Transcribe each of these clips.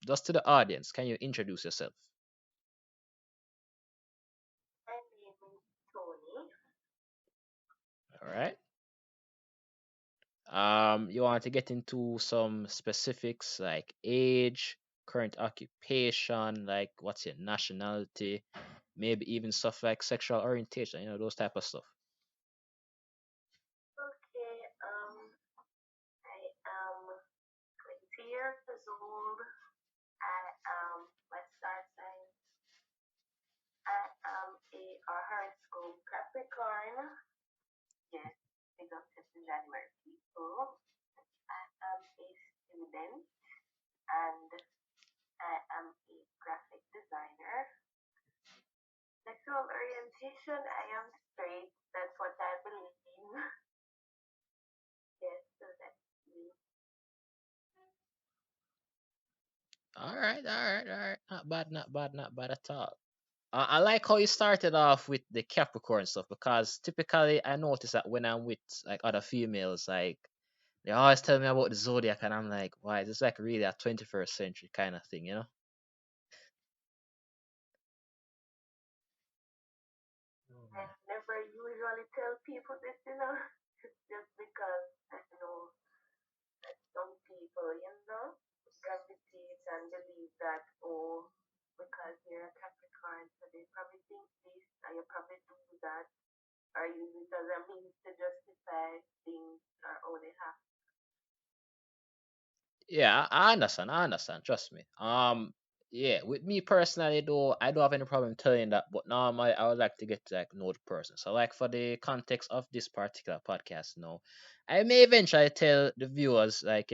just to the audience, can you introduce yourself? My name is Tony. All right. You want to get into some specifics like age, current occupation, like what's your nationality, maybe even stuff like sexual orientation, those type of stuff. Okay, I am 20 years old. I am my star sign. I am a horoscope Capricorn. Yes, big up to the January people. I am a student and I am a graphic designer. Sexual orientation, I am straight. That's what I believe in. Yes, so that's me. All right, all right, all right. Not bad, not bad, not bad at all. I like how you started off with the Capricorn stuff because typically I notice that when I'm with like other females, like they always tell me about the zodiac, and I'm like, why? This is like really a 21st century kind of thing, you know? I never usually tell people this, just because I know that some people, gravitate and believe that, oh, because you're a Capricorn, so they probably think this, and you probably do that, or use it as a means to justify things, or oh, they have. Yeah, I understand. I understand. Trust me. Yeah, with me personally, though, I don't have any problem telling that. But normally, I would like to get to like know the person. So, like for the context of this particular podcast, now, I may eventually tell the viewers, like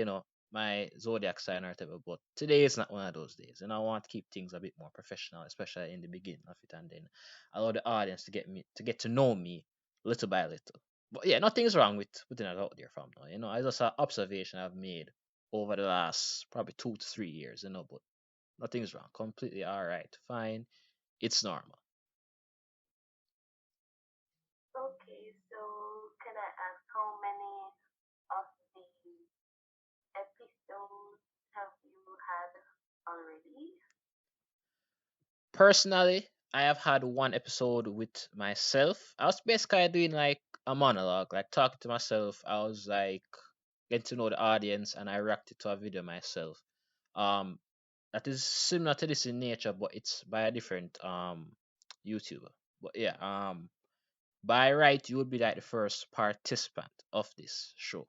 my zodiac sign or whatever. But today is not one of those days, and I want to keep things a bit more professional, especially in the beginning of it, and then allow the audience to get to know me little by little. But yeah, nothing's wrong with putting it out there from now. It's just an observation I've made over the last probably 2 to 3 years, but nothing's wrong. Completely all right. Fine. It's normal. Okay, so can I ask how many of the episodes have you had already? Personally, I have had one episode with myself. I was basically doing like a monologue, like talking to myself. I was like getting to know the audience and I reacted to a video myself. Um that is similar to this in nature, but it's by a different YouTuber. But yeah, by right you would be like the first participant of this show.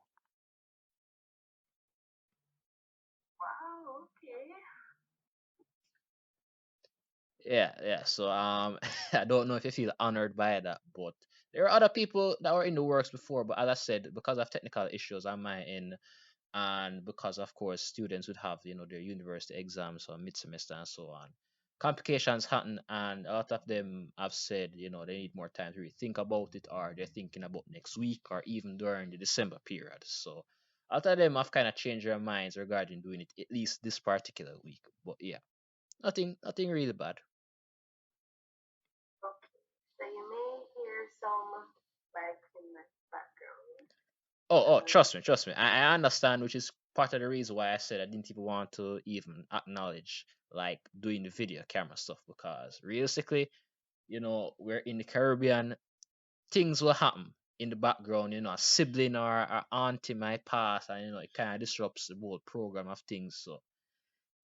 Wow, okay. Yeah, yeah. So I don't know if you feel honored by that, but there are other people that were in the works before. But as I said, because of technical issues on my end, and because of course students would have their university exams or mid semester and so on, complications happen, and a lot of them have said they need more time to really think about it, or they're thinking about next week or even during the December period. So a lot of them have kind of changed their minds regarding doing it at least this particular week. But yeah, nothing really bad. Okay. So you may hear some like in the background. Oh, Uh, trust me. I understand, which is part of the reason why I said I didn't even want to even acknowledge like doing the video camera stuff because realistically, we're in the Caribbean, things will happen in the background. A sibling or auntie might pass, and it kind of disrupts the whole program of things. So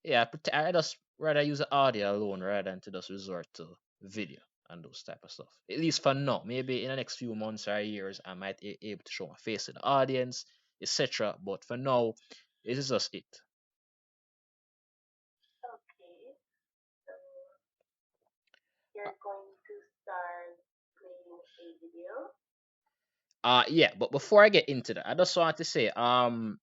yeah, I just rather use the audio alone rather than to just resort to video and those type of stuff. At least for now. Maybe in the next few months or years, I might be able to show my face to the audience, etc. But for now, this is just it. okay. So you're going to start playing a video. Yeah, but before I get into that, I just want to say,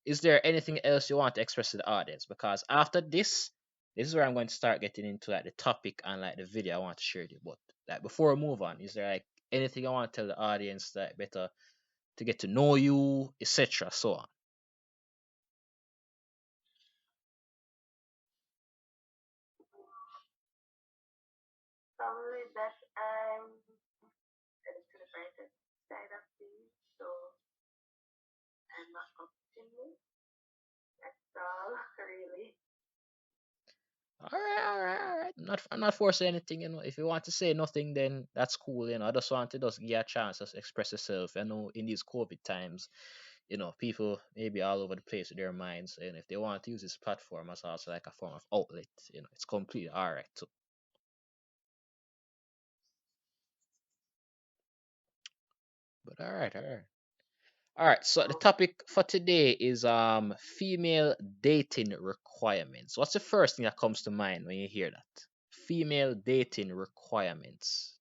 is there anything else you want to express to the audience? Because after this is where I'm going to start getting into like the topic and like the video I want to share with you. But like before we move on, is there like anything I want to tell the audience that better to get to know you, etc. So on. Probably that I'm headed to the brighter side of things, so I'm not optimist. That's all, really. All right. I'm not forcing anything. If you want to say nothing, then that's cool. I just want to just give you a chance to express yourself. I know in these COVID times, people maybe all over the place with their minds, and if they want to use this platform as also like a form of outlet, it's completely all right too. But all right. So the So topic for today is female dating requirements. What's the first thing that comes to mind when you hear that? Female dating requirements.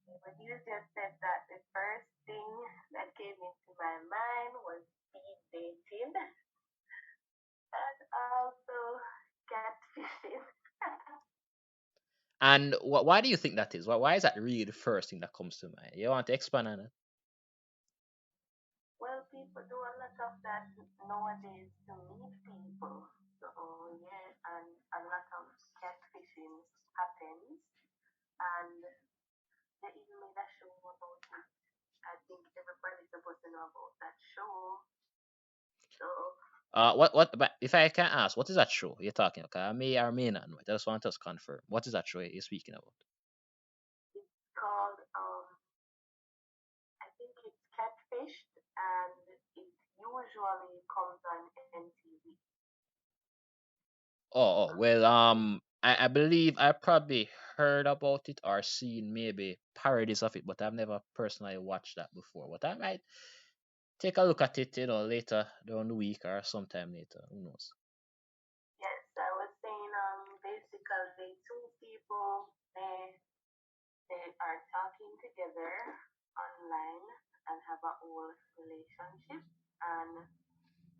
when you just said that, the first thing that came into my mind was speed dating and also catfishing. And why do you think that is? Why is that really the first thing that comes to mind? You want to expand on it? Well, people do a lot of that nowadays to meet people. So, yeah, and a lot of catfishing happens. And they even made a show about it. I think everybody's supposed to know about that show. So, What? But if I can ask, what is that show you're talking about? I may or may not know it. I just want us to confirm. What is that show you're speaking about? it's called, I think it's Catfished, and it usually comes on NTV. Well, I believe I probably heard about it or seen maybe parodies of it, but I've never personally watched that before. But I might take a look at it, later during the week or sometime later. Who knows? Yes, I was saying, basically two people, they are talking together online and have a whole relationship. And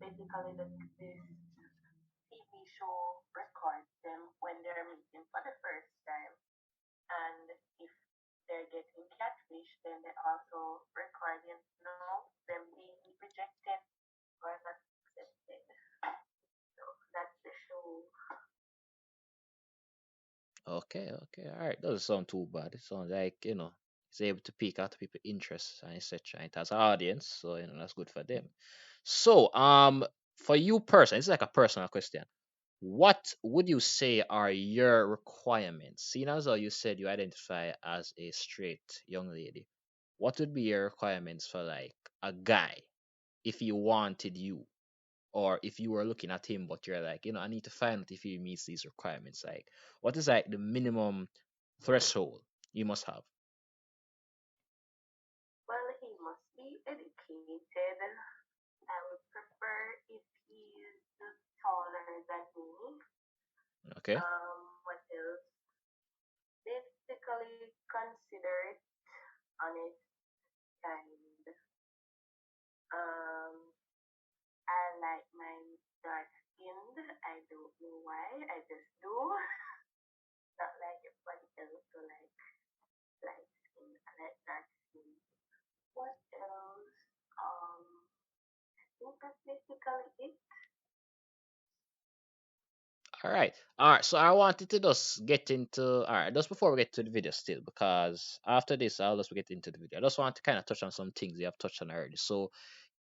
basically, this TV show records them when they're meeting for the first time. And if they're getting catfish, then they also record, them being rejected or not accepted. So that's the show. Okay, all right. Doesn't sound too bad. It sounds like it's able to pique out people's interests and etc. It has an audience, so that's good for them. So, for you personally, it's like a personal question. What would you say are your requirements? Seeing as though you said you identify as a straight young lady, what would be your requirements for like a guy if he wanted you, or if you were looking at him, but you're like, I need to find out if he meets these requirements. Like, what is like the minimum threshold you must have? Well, he must be educated. I would prefer if he's taller than me. Okay. What else? Basically, considerate, honest, kind. Um, I like mine dark skinned. I don't know why. I just do. Not like everybody else who like light skin. I like dark skin. What else? I think that's basically it. All right. So I wanted to just get into all right, just before we get to the video still, because after this I'll just get into the video. I just want to kind of touch on some things you have touched on already. So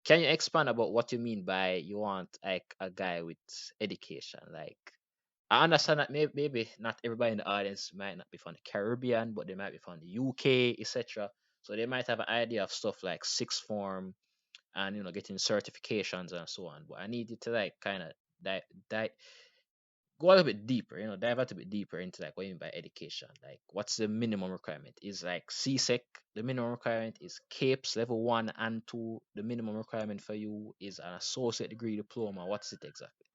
can you expand about what you mean by you want like a guy with education? Like, I understand that maybe not everybody in the audience might not be from the Caribbean, but they might be from the UK, etc. So they might have an idea of stuff like sixth form and getting certifications and so on. But I need you to like kind of di- di- go a little bit deeper, dive a little bit deeper into like what you mean by education. Like, what's the minimum requirement? Is like CSEC the minimum requirement? Is CAPES level 1 and 2 the minimum requirement for you? Is an associate degree diploma? What's it exactly?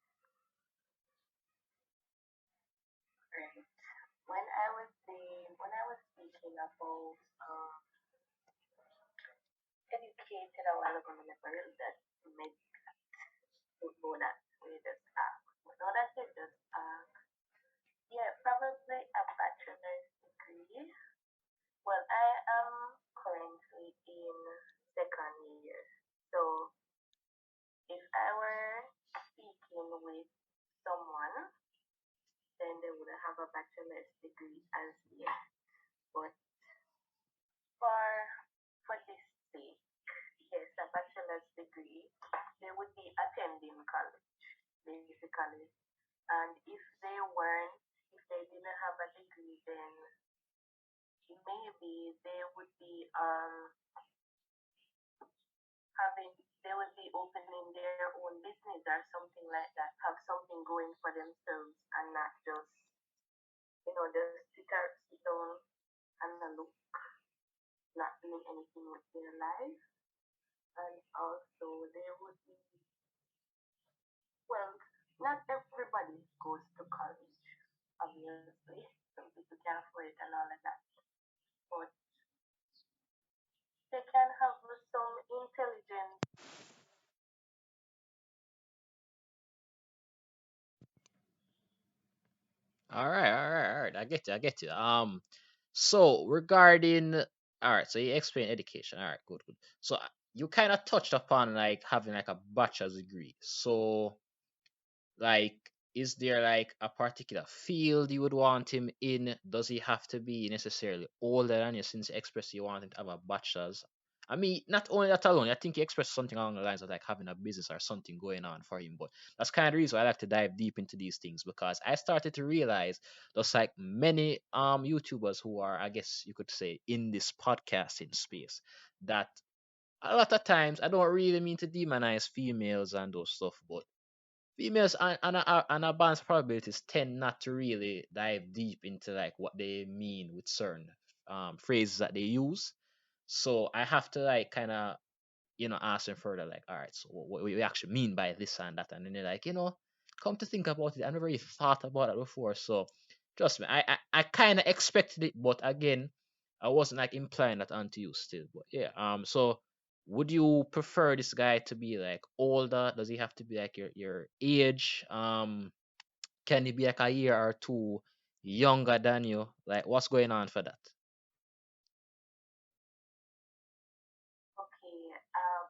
Right. When I was speaking about educated a while ago, I never really that meant to know that we just ask. But now that you just ask, yeah, probably a bachelor's degree. Well, I am currently in second year. So if I were speaking with someone, then they would have a bachelor's degree as yet. But for this sake, yes, a bachelor's degree, they would be attending college. basically. And if they weren't, if they didn't have a degree, then maybe they would be having they would be opening their own business or something like that, have something going for themselves and not just just sit down and look, not doing anything with their life. And also they would be, well, not everybody goes to college, obviously. Some people can't afford it and all of that. But they can have some intelligence. All right, all right, all right. I get you. I get you. So regarding, all right. So you explain education. All right, good, good. So you kind of touched upon like having like a bachelor's degree. So like, is there like a particular field you would want him in? Does he have to be necessarily older than you since you expressed you want him to have a bachelor's? I mean, not only that alone, I think he expressed something along the lines of like having a business or something going on for him. But that's kind of the reason why I like to dive deep into these things because I started to realize there's like many YouTubers who are, I guess you could say, in this podcasting space that a lot of times I don't really mean to demonize females and those stuff, but females and advanced probabilities tend not to really dive deep into like what they mean with certain phrases that they use. So I have to like kind of ask them further, like, all right, so what we actually mean by this and that, and then they're like, come to think about it, I never really thought about that before. So trust me, I kind of expected it, but again, I wasn't like implying that onto you still. But yeah, so would you prefer this guy to be like older? Does he have to be like your age? Can he be like a year or two younger than you? Like, what's going on for that? Okay,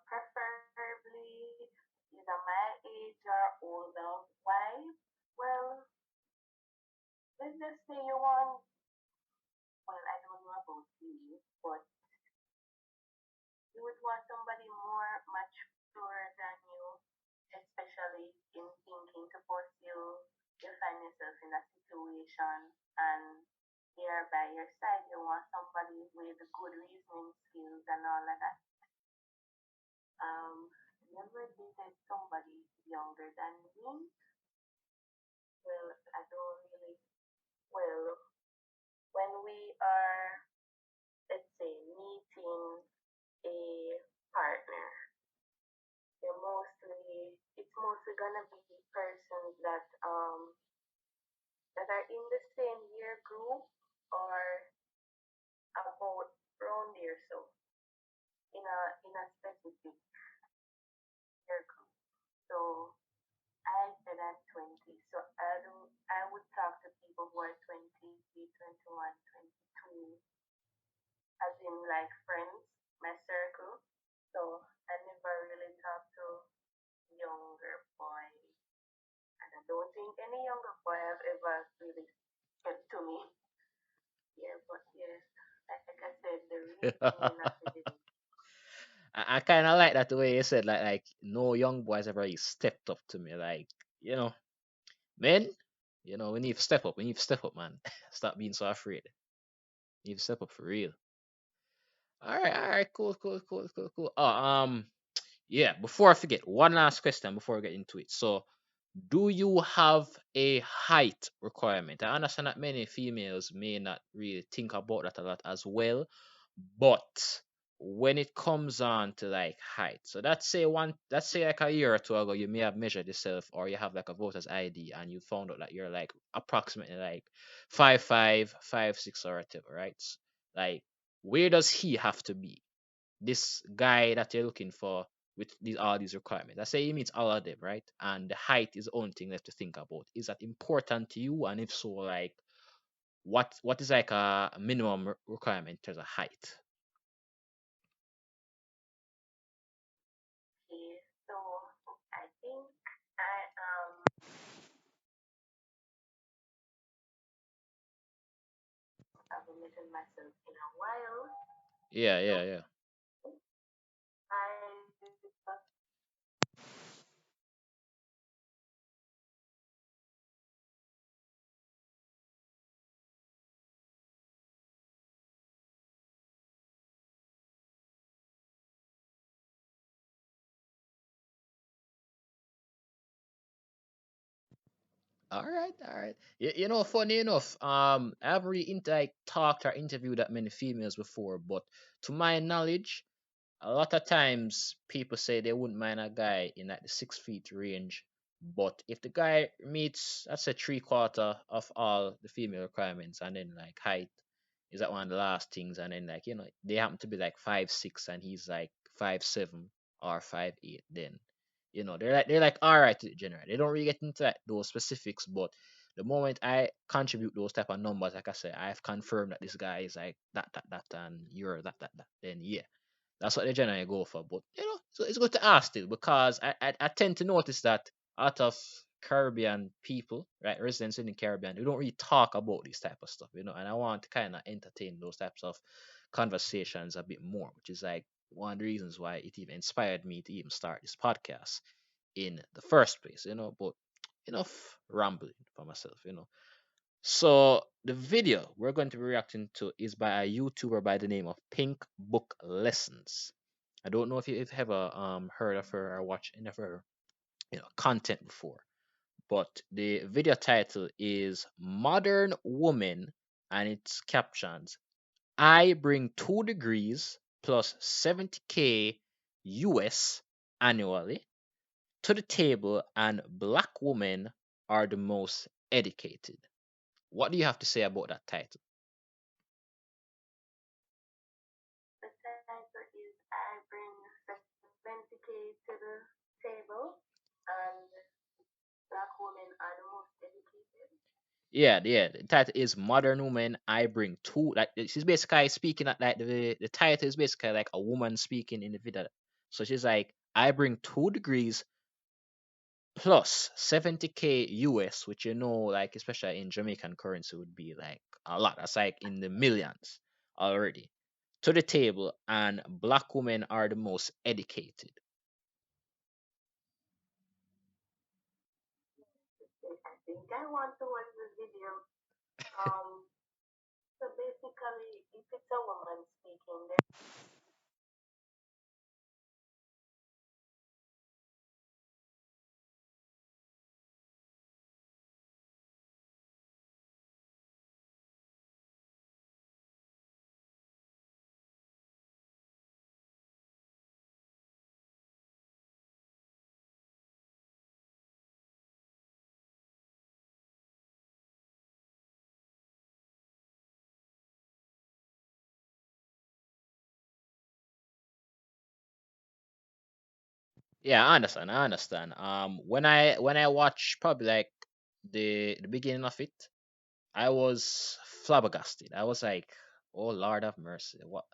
preferably either my age or older. Why? Well, let's just say you want, well, I don't know about you, but you would want somebody more mature than you, especially in thinking to pursue. You find yourself in a situation and they are by your side. You want somebody with good reasoning skills and all of that. Never dated somebody younger than me. Well, I don't really. Well, when we are, let's say, meeting a partner, it's mostly gonna be persons that are in the same year group or about around there, so in a specific year group. So I said at 20. So I would talk to people who are 20, 21, 22, as in like friends, my circle. So I never really talk to younger boys. And I don't think any younger boy have ever really said to me. Yeah, but yes, like I said, the reasoning of it didn't. I kind of like that the way you said like no young boys ever really stepped up to me like men, we need to step up. We need to step up, man. Stop being so afraid. We need to step up for real. All right, cool, cool, cool, cool, cool. Yeah. Before I forget, one last question before we get into it. So, do you have a height requirement? I understand that many females may not really think about that a lot as well, but when it comes on to like height, so let's say like a year or two ago, you may have measured yourself or you have like a voter's ID and you found out that you're like approximately like 5'5", 5'6", or whatever, right? Like, where does he have to be? This guy that you're looking for with all these requirements. Let's say he meets all of them, right? And the height is the only thing left to think about. Is that important to you? And if so, like what is like a minimum requirement in terms of height? Okay, so I think I have measured myself in a while. Yeah, So yeah, yeah. I All right, all right. Funny enough, I haven't really like talked or interviewed that many females before, but to my knowledge, a lot of times people say they wouldn't mind a guy in like the 6 feet range, but if the guy meets, let's say, three-quarter of all the female requirements, and then like height is that one of the last things, and then like they happen to be like 5'6" and he's like 5'7" or 5'8", then they're like all right to the general. They don't really get into that, those specifics, but the moment I contribute those type of numbers, like I said, I've confirmed that this guy is like that, and you're that. Then yeah, that's what they generally go for. But so it's good to ask still because I tend to notice that out of Caribbean people, right, residents in the Caribbean, we don't really talk about this type of stuff, and I want to kind of entertain those types of conversations a bit more, which is like one of the reasons why it even inspired me to even start this podcast in the first place. But enough rambling for myself. So the video we're going to be reacting to is by a YouTuber by the name of Pink Book Lessons. I don't know if you've ever heard of her or watched any of her content before, but the video title is Modern Woman, and it's captions: I bring 2 degrees plus 70K US annually to the table, and black women are the most educated. What do you have to say about that title? The title is I bring 20K to the table, and black women are the most educated. Yeah. The title is Modern Woman. I bring two. Like she's basically speaking at like the title is basically like a woman speaking in the video. So she's like, I bring 2 degrees plus 70K US, which like especially in Jamaican currency would be like a lot. That's like in the millions already to the table, and black women are the most educated. I think I want to watch the video. Um, so basically, if it's a woman speaking, there. Yeah, I understand. I understand. When I watch probably like the beginning of it, I was flabbergasted. I was like, "Oh Lord have mercy!" What?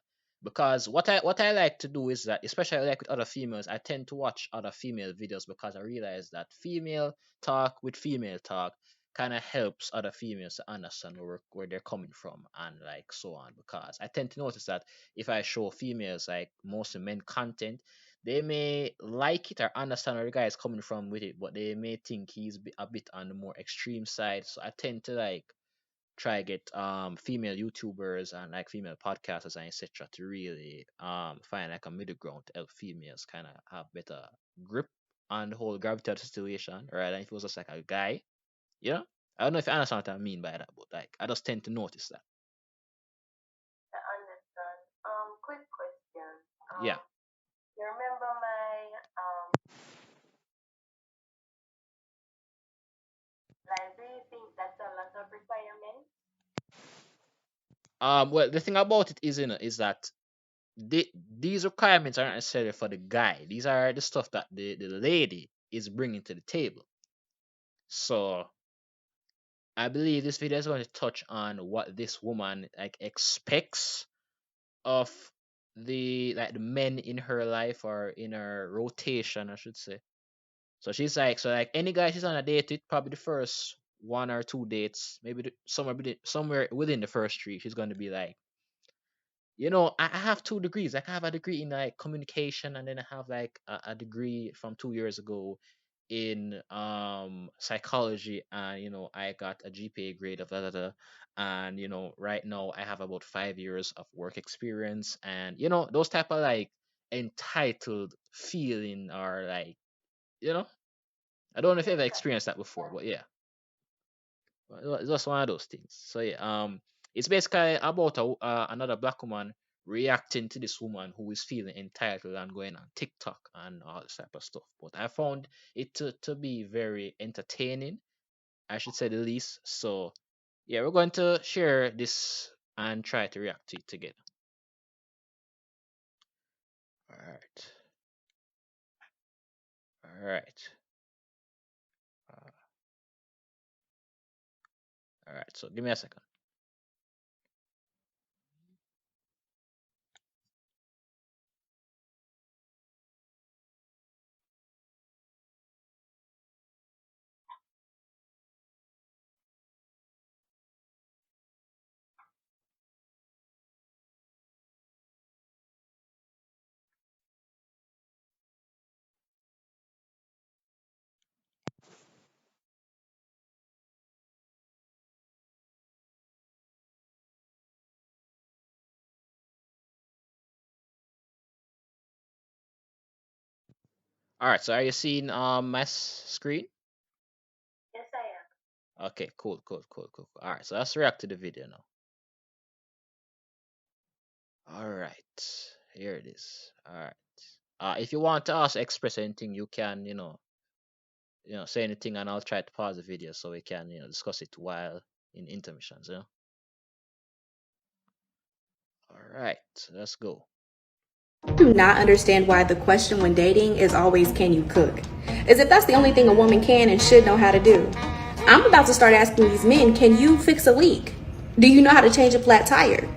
Because what I like to do is that, especially like with other females, I tend to watch other female videos because I realize that female talk with female talk kind of helps other females to understand where they're coming from and like so on. Because I tend to notice that if I show females like mostly men content, they may like it or understand where the guy is coming from with it, but they may think he's a bit on the more extreme side. So I tend to like try to get female YouTubers and like female podcasters and etc. to really find like a middle ground to help females kind of have better grip on the whole gravitational situation, right? And if it was just like a guy, you know, I don't know if you understand what I mean by that, but like I just tend to notice that. I understand. Quick question. Yeah. You remember my like? Do you think that's a lot of requirements? Well, the thing about it is, is that these requirements aren't necessarily for the guy. These are the stuff that the lady is bringing to the table. So I believe this video is going to touch on what this woman like expects of the men in her life or in her rotation, I should say. So she's like, so like any guy she's on a date with, probably the first 1 or 2 dates, maybe somewhere within the first three, she's going to be like, I have 2 degrees. Like I have a degree in like communication, and then I have like a degree from 2 years ago in psychology, and I got a GPA grade of da da da. And right now I have about 5 years of work experience, and those type of like entitled feeling, or like you know I don't know if you've ever Yes, experienced that before, but yeah. It's just one of those things. So yeah, it's basically about another black woman reacting to this woman who is feeling entitled and going on TikTok and all this type of stuff. But I found it to be very entertaining, I should say the least. So yeah, we're going to share this and try to react to it together. All right, all right, uh, all right. So give me a second. All right. So are you seeing my screen? Yes, I am. Okay, cool, cool, cool, cool, cool. All right, so let's react to the video now. All right, here it is. All right. If you want to also express anything, you can, say anything, and I'll try to pause the video so we can, discuss it while in intermissions. All right, let's go. Do not understand why the question when dating is always can you cook? As if that's the only thing a woman can and should know how to do. I'm about to start asking these men, can you fix a leak? Do you know how to change a flat tire?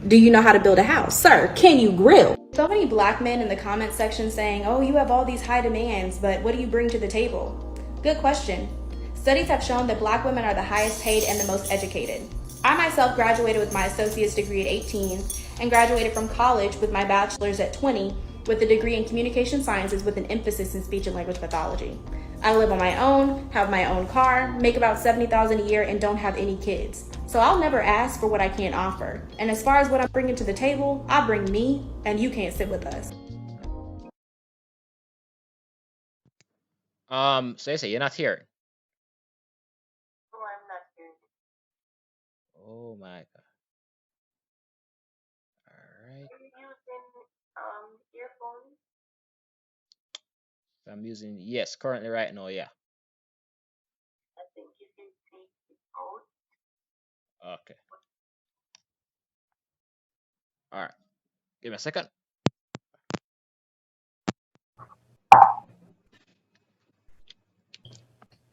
Do you know how to build a house? Sir, can you grill? So many black men in the comment section saying, oh, you have all these high demands, but what do you bring to the table? Good question. Studies have shown that black women are the highest paid and the most educated. I myself graduated with my associate's degree at 18 and graduated from college with my bachelor's at 20 with a degree in communication sciences with an emphasis in speech and language pathology. I live on my own, have my own car, make about $70,000 a year, and don't have any kids. So I'll never ask for what I can't offer. And as far as what I'm bringing to the table, I bring me, and you can't sit with us. So you say you're not here. No, I'm not hearing it. Oh my god. All right. Are you using earphones? So I'm using yes currently right now. Yeah. I think you can take it out. Okay. All right. Give me a second.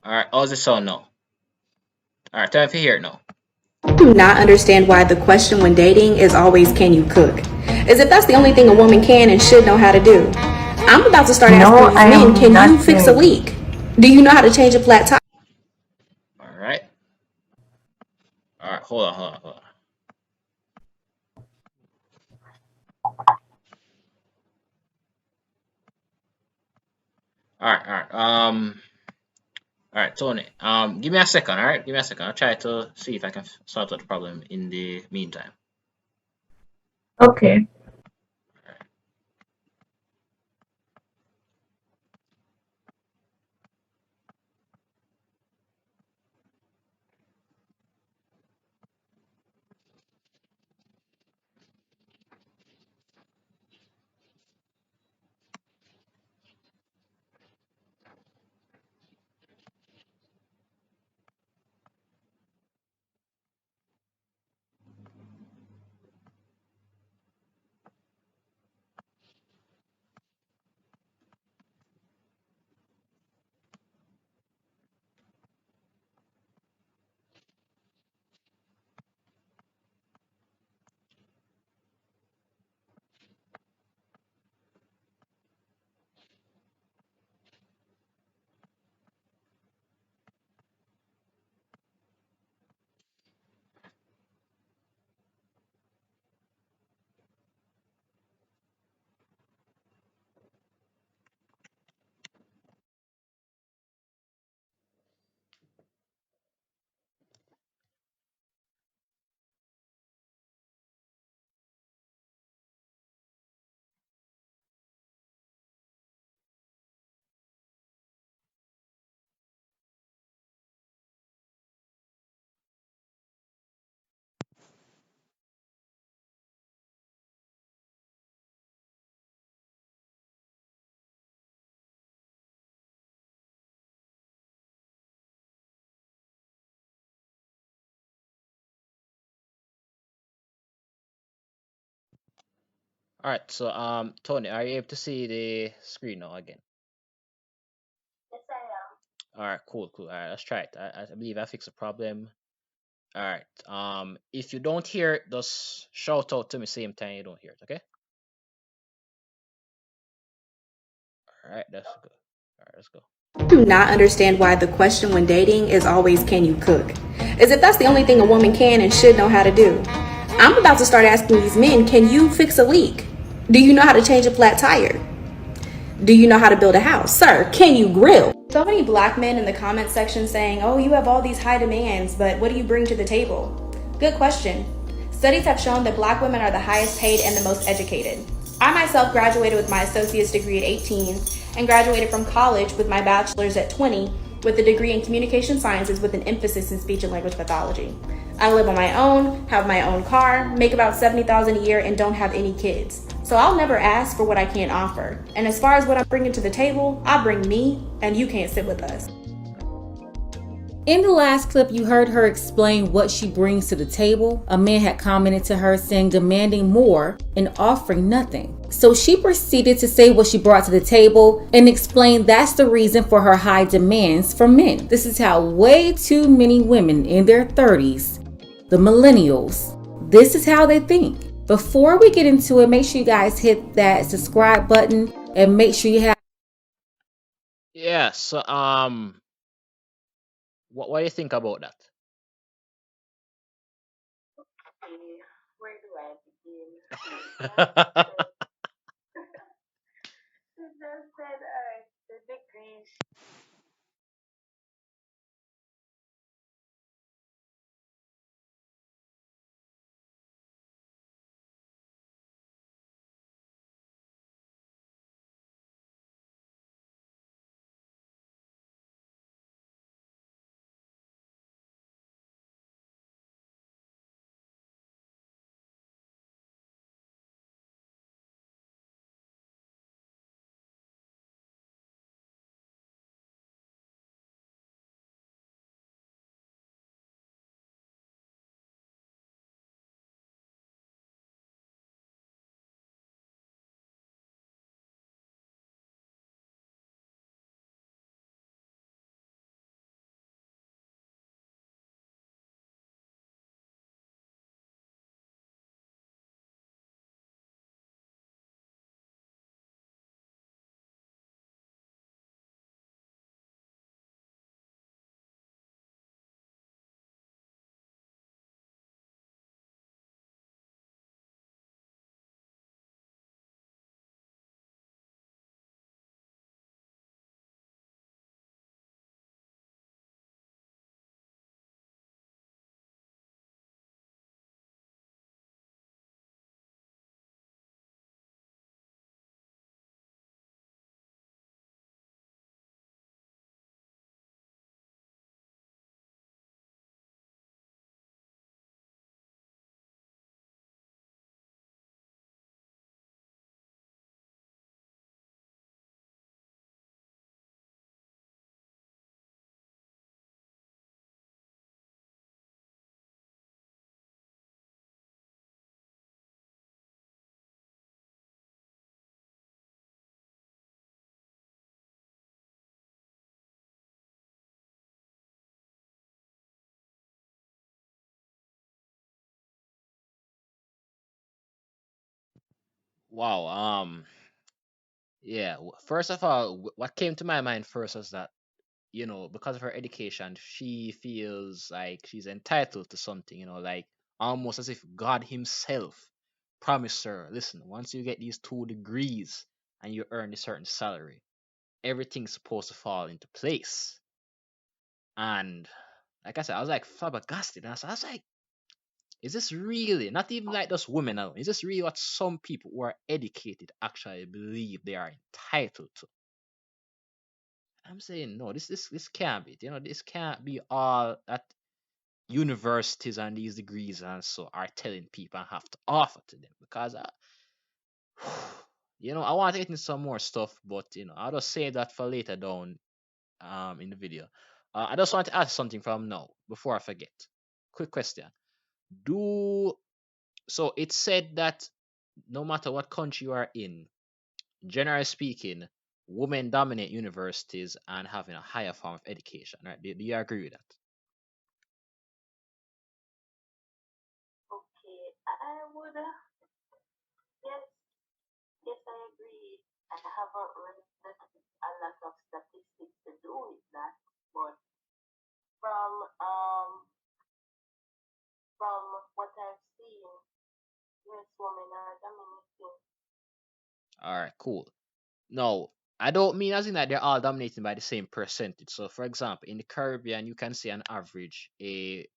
All right. How's the sound now? All right. Tell me if you hear it now. Do not understand why the question when dating is always can you cook? As if that's the only thing a woman can and should know how to do. I'm about to start asking these men, can you fix a leak? Do you know how to change a flat tire? All right. All right. Hold on. Hold on. Hold on. All right. All right. All right, Tony. Give me a second. All right. Give me a second. I'll try to see if I can solve that problem in the meantime. Okay. All right. So Tony, are you able to see the screen now again? Yes, I am. All right. Cool. Cool. All right. Let's try it. I believe I fixed the problem. All right. If you don't hear it, just shout out to me same time you don't hear it. Okay. All right. That's good. All right. Let's go. Do not understand why the question when dating is always can you cook? As if that's the only thing a woman can and should know how to do. I'm about to start asking these men, can you fix a leak? Do you know how to change a flat tire? Do you know how to build a house? Sir, can you grill? So many black men in the comment section saying, oh, you have all these high demands, but what do you bring to the table? Good question. Studies have shown that black women are the highest paid and the most educated. I myself graduated with my associate's degree at 18 and graduated from college with my bachelor's at 20 with a degree in communication sciences with an emphasis in speech and language pathology. I live on my own, have my own car, make about $70,000 a year, and don't have any kids. So I'll never ask for what I can't offer. And as far as what I'm bringing to the table, I bring me, and you can't sit with us. In the last clip, you heard her explain what she brings to the table. A man had commented to her saying demanding more and offering nothing. So she proceeded to say what she brought to the table and explain that's the reason for her high demands from men. This is how way too many women in their 30s, the millennials, this is how they think. Before we get into it, make sure you guys hit that subscribe button and make sure you have. Yeah. So what do you think about that? Okay, where do I begin? Yeah, she just said, alright, the degrees. Wow. Yeah. First of all, what came to my mind first was that because of her education, she feels like she's entitled to something. Like almost as if God Himself promised her, listen, once you get these 2 degrees and you earn a certain salary, everything's supposed to fall into place. And like I said, I was like flabbergasted. And I was like, is this really not even like those women alone? Is this really what some people who are educated actually believe they are entitled to? I'm saying no, this can't be. This can't be all that universities and these degrees and so are telling people and have to offer to them because I want to get into some more stuff, but I'll just save that for later down in the video. I just want to ask something from now before I forget. Quick question: Do so? It said that no matter what country you are in, generally speaking, women dominate universities and having a higher form of education, right? Do you agree with that? Okay, I would, yes, yes, I agree. I haven't read a lot of statistics to do with that, but from from what I've seen, yes, women are dominating. All right, cool. No, I don't mean as in that they're all dominated by the same percentage. So, for example, in the Caribbean, you can see an average a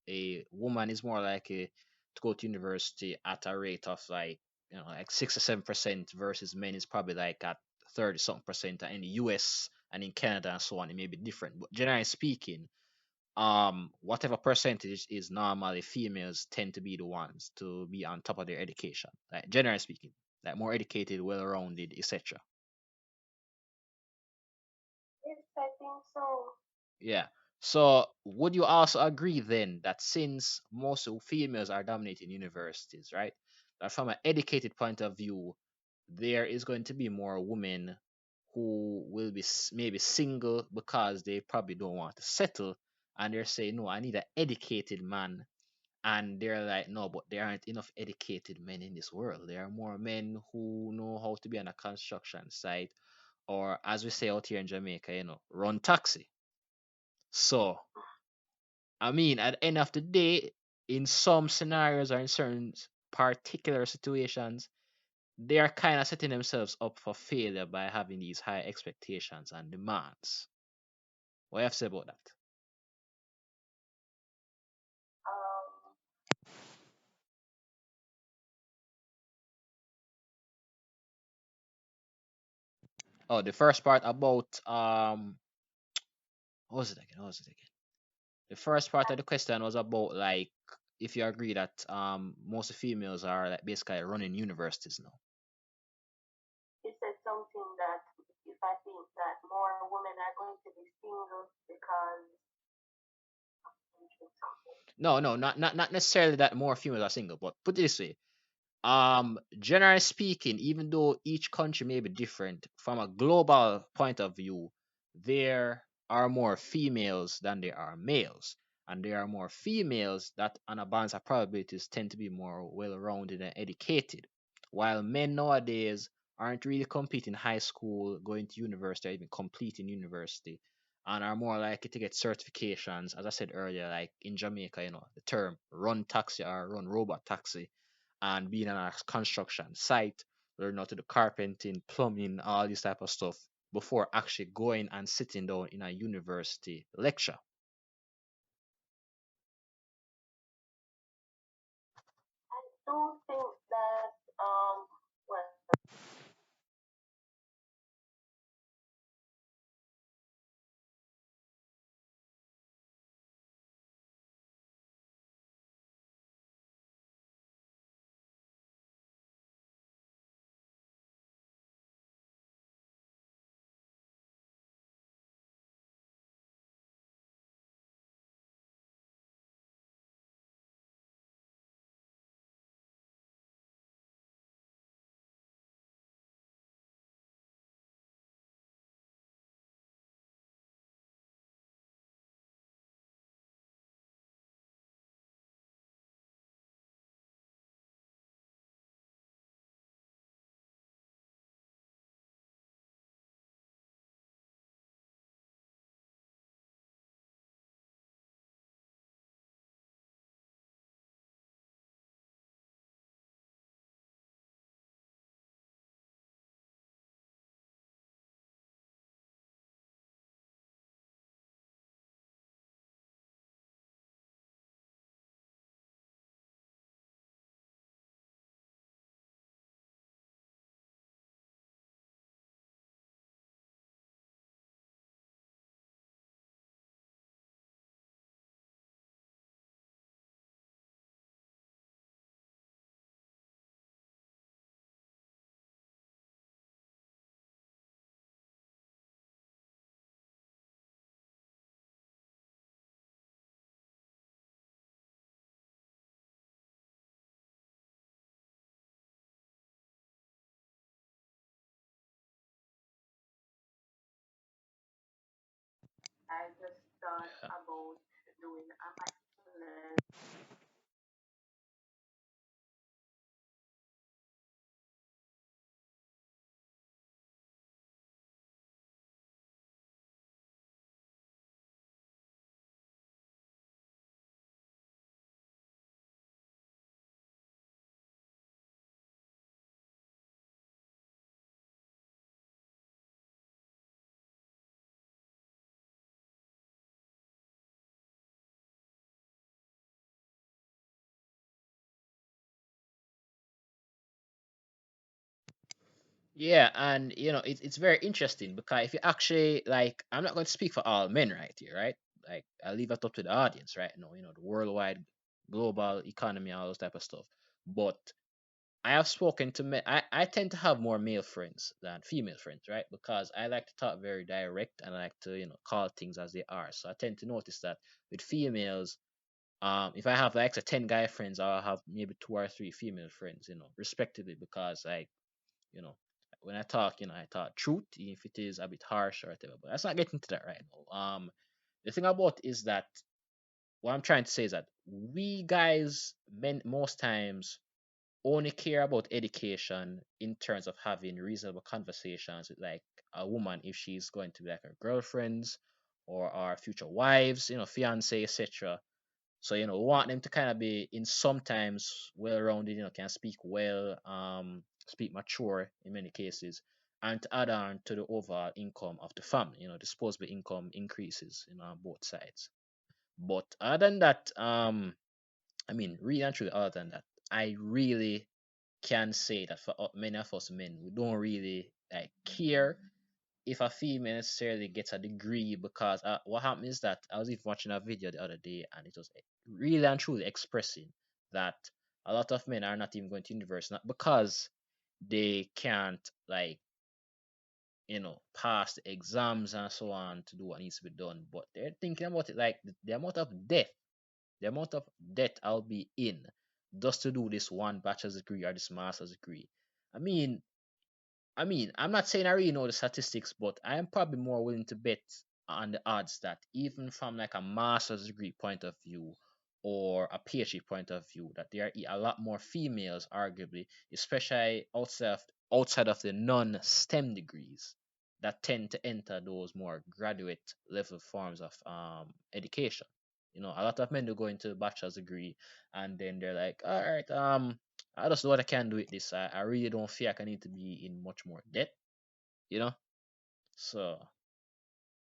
woman is more likely to go to university at a rate of like like 6 or 7% versus men is probably like at 30 something percent. And in the US and in Canada and so on, it may be different. But generally speaking, whatever percentage is normally females tend to be the ones to be on top of their education. Like generally speaking, like more educated, well-rounded, etc. Yes, I think so. Yeah. So would you also agree then that since most of females are dominating universities, right? That from an educated point of view, there is going to be more women who will be maybe single because they probably don't want to settle, and they're saying, no, I need an educated man. And they're like, no, but there aren't enough educated men in this world. There are more men who know how to be on a construction site, or as we say out here in Jamaica, run taxi. So I mean, at the end of the day, in some scenarios or in certain particular situations, they are kind of setting themselves up for failure by having these high expectations and demands. What do you have to say about that? Um, Oh, the first part about what was it again? What was it again? The first part of the question was about like if you agree that most females are like basically running universities now. you said something that if I think that more women are going to be single because No, no, not necessarily that more females are single, but put it this way: generally speaking, even though each country may be different from a global point of view, there are more females than there are males, and there are more females that on a balance of probabilities tend to be more well-rounded and educated, while men nowadays aren't really completing high school, going to university, or even completing university, and are more likely to get certifications. As I said earlier, like in Jamaica, the term run taxi or run robot taxi, and being on a construction site, learn how to do carpenting, plumbing, all this type of stuff before actually going and sitting down in a university lecture. I do think that well, I just thought Yeah. about doing a mindfulness. Yeah, and it's very interesting because if you actually like, I'm not going to speak for all men right here, right? Like, I leave it up to the audience, right? No, the worldwide, global economy, all those type of stuff. But I have spoken to men. I tend to have more male friends than female friends, right? Because I like to talk very direct and I like to, call things as they are. So I tend to notice that with females, if I have like 10 guy friends, I'll have maybe two or three female friends, respectively, because like, you know, when I talk, I talk truth, if it is a bit harsh or whatever. But let's not get into that right now. The thing about is that what I'm trying to say is that we guys, men, most times only care about education in terms of having reasonable conversations with like a woman if she's going to be like her girlfriends or our future wives, fiance, etc. So, we want them to kind of be in sometimes well rounded, can speak well, speak mature in many cases, and to add on to the overall income of the family, disposable income increases, on both sides. But other than that, I mean, really and truly, other than that, I really can say that for many of us men, we don't really like care if a female necessarily gets a degree, because what happened is that I was even watching a video the other day and it was really and truly expressing that a lot of men are not even going to university, not because they can't like pass the exams and so on to do what needs to be done, but they're thinking about it like the amount of debt I'll be in just to do this one bachelor's degree or this master's degree. I mean, I'm not saying I really know the statistics, but I am probably more willing to bet on the odds that even from like a master's degree point of view or a PhD point of view, that there are a lot more females, arguably, especially outside of the non-STEM degrees, that tend to enter those more graduate level forms of education. A lot of men do go into bachelor's degree and then they're like, all right, I just know what I can do with this. I really don't feel like I need to be in much more debt, you know? So,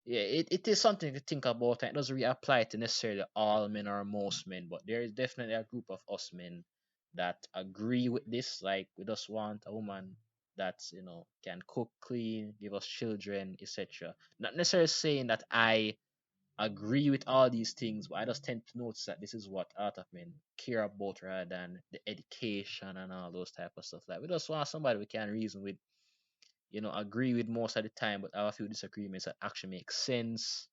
yeah, it is something to think about. And it doesn't really apply to necessarily all men or most men, but there is definitely a group of us men that agree with this. Like, we just want a woman that's, can cook, clean, give us children, etc. Not necessarily saying that I agree with all these things, but I just tend to notice that this is what a lot of men care about rather than the education and all those type of stuff. Like, we just want somebody we can reason with, agree with most of the time, but have a few disagreements that actually make sense,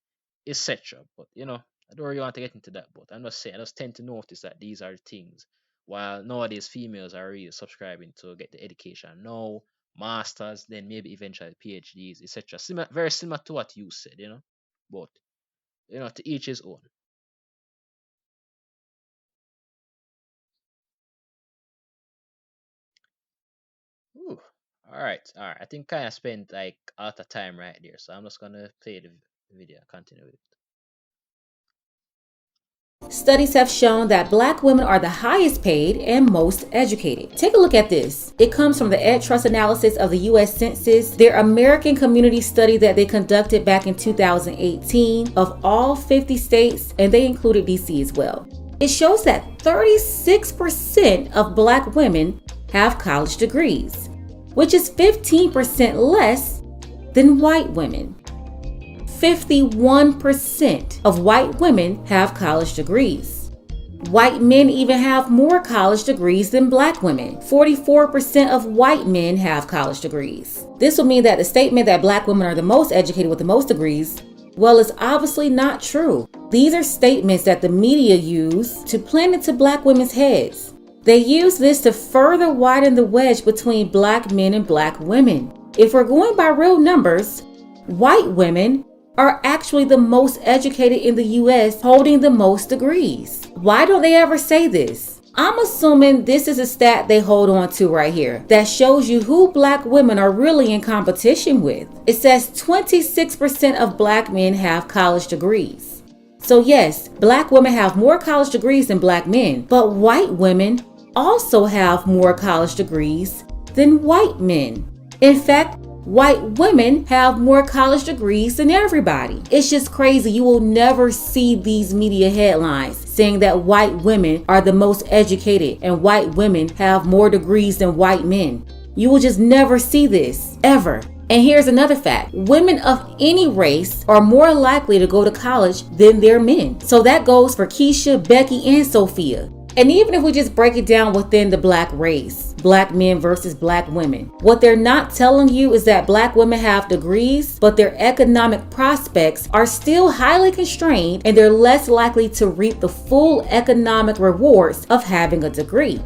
etc. But I don't really want to get into that. But I'm just saying, I just tend to notice that these are the things. While nowadays females are really subscribing to get the education now, masters, then maybe eventually PhDs, etc. Very similar to what you said, But to each his own. Ooh. All right. I think kind of spent like a lot of time right there, so I'm just gonna play the video and continue with it. Studies have shown that black women are the highest paid and most educated. Take a look at this. It comes from the Ed Trust analysis of the U.S. Census, their American Community Study that they conducted back in 2018 of all 50 states, and they included D.C. as well. It shows that 36% of black women have college degrees, which is 15% less than white women. 51% of white women have college degrees. White men even have more college degrees than black women. 44% of white men have college degrees. This will mean that the statement that black women are the most educated with the most degrees, well, it's obviously not true. These are statements that the media use to plant into black women's heads. They use this to further widen the wedge between black men and black women. If we're going by real numbers, white women are actually the most educated in the US, holding the most degrees. Why don't they ever say this? I'm assuming this is a stat they hold on to right here that shows you who black women are really in competition with. It says 26% of black men have college degrees. So, yes, black women have more college degrees than black men, but white women also have more college degrees than white men. In fact, white women have more college degrees than everybody. It's just crazy. You will never see these media headlines saying that white women are the most educated and white women have more degrees than white men. You will just never see this, ever. And here's another fact. Women of any race are more likely to go to college than their men. So that goes for Keisha, Becky, and Sophia. And even if we just break it down within the black race, black men versus black women, what they're not telling you is that black women have degrees, but their economic prospects are still highly constrained and they're less likely to reap the full economic rewards of having a degree.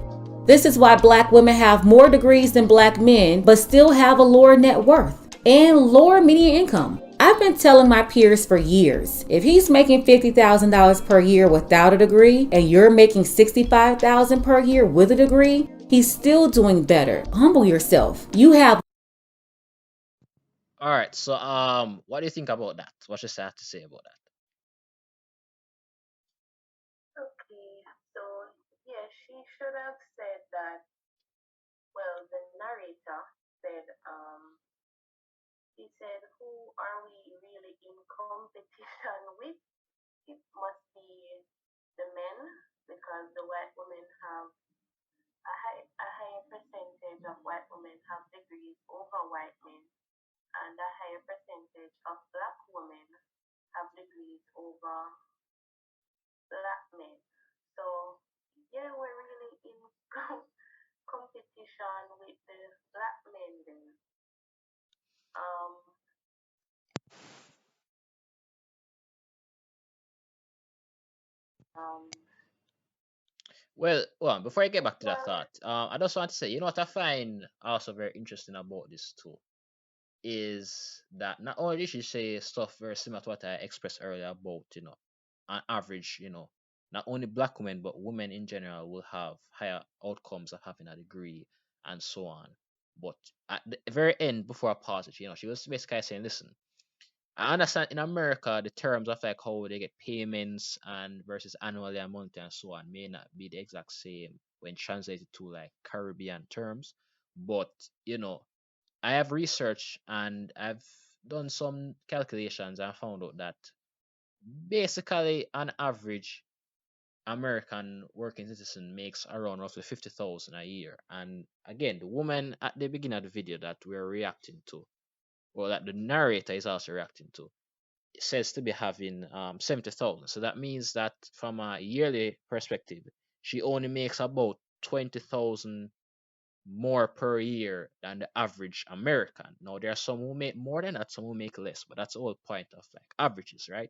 This is why black women have more degrees than black men, but still have a lower net worth and lower median income. I've been telling my peers for years, if he's making $50,000 per year without a degree and you're making $65,000 per year with a degree, he's still doing better. Humble yourself. You have. All right. So what do you think about that? What does have to say about that? Okay, so yeah, she should have said that. Well, the narrator said, he said, "Who are we really in competition with? It must be the men because the white women have a higher percentage of white women have degrees over white men, and a higher percentage of black women have degrees over black men. So yeah, we're really in competition with the black men then. Um, um, Before I get back to that well, thought, I just want to say, you know what I find also very interesting about this too is that not only did she say stuff very similar to what I expressed earlier about, on average, not only black women but women in general will have higher outcomes of having a degree and so on. But at the very end, before I pause it, she was basically saying, listen, I understand in America the terms of like how they get payments and versus annually and monthly and so on may not be the exact same when translated to like Caribbean terms. But I have researched and I've done some calculations and found out that basically on average American working citizen makes around roughly 50,000 a year. And again, the woman at the beginning of the video that we're reacting to, or that the narrator is also reacting to, says to be having 70,000. So that means that from a yearly perspective, she only makes about 20,000 more per year than the average American. Now there are some who make more than that, some who make less, but that's the whole point of like averages, right?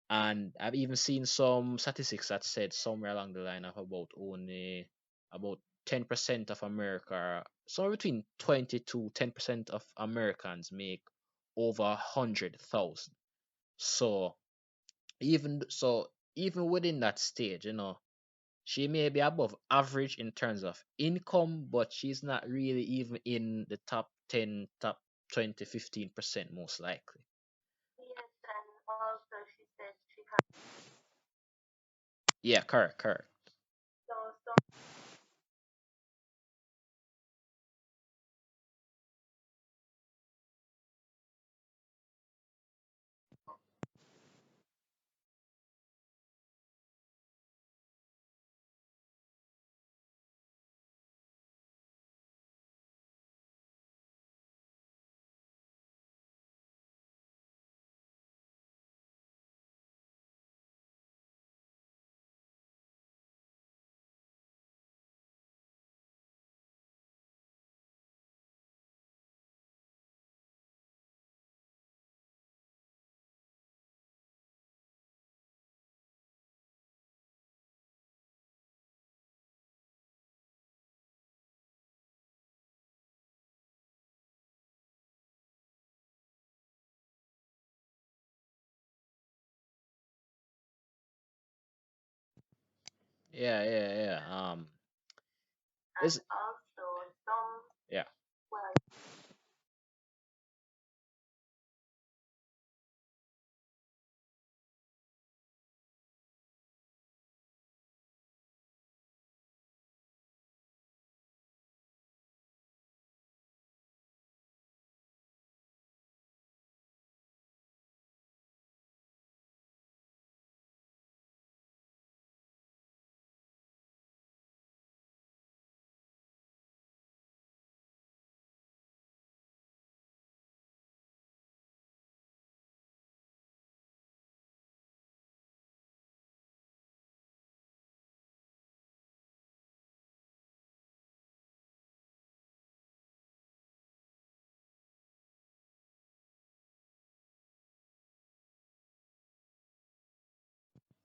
And I've even seen some statistics that said somewhere along the line of about only about 10% of America, somewhere between 20 to 10% of Americans make over 100,000. So even within that stage, she may be above average in terms of income, but she's not really even in the top 10, top 20, 15% most likely. yes, and also she said she has Yeah, correct, correct. so Yeah. And It's also some, yeah. well,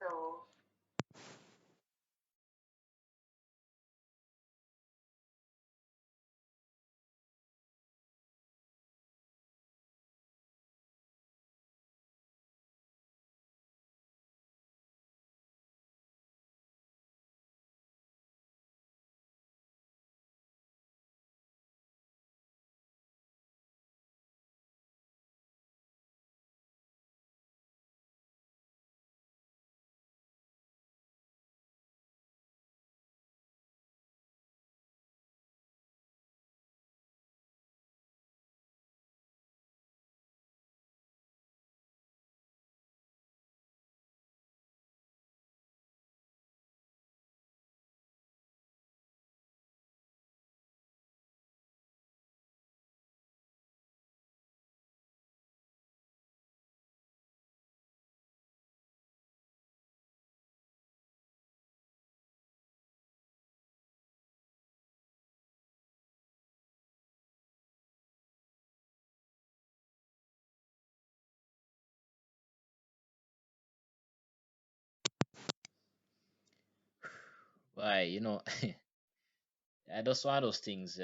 so Why, that's one of those things,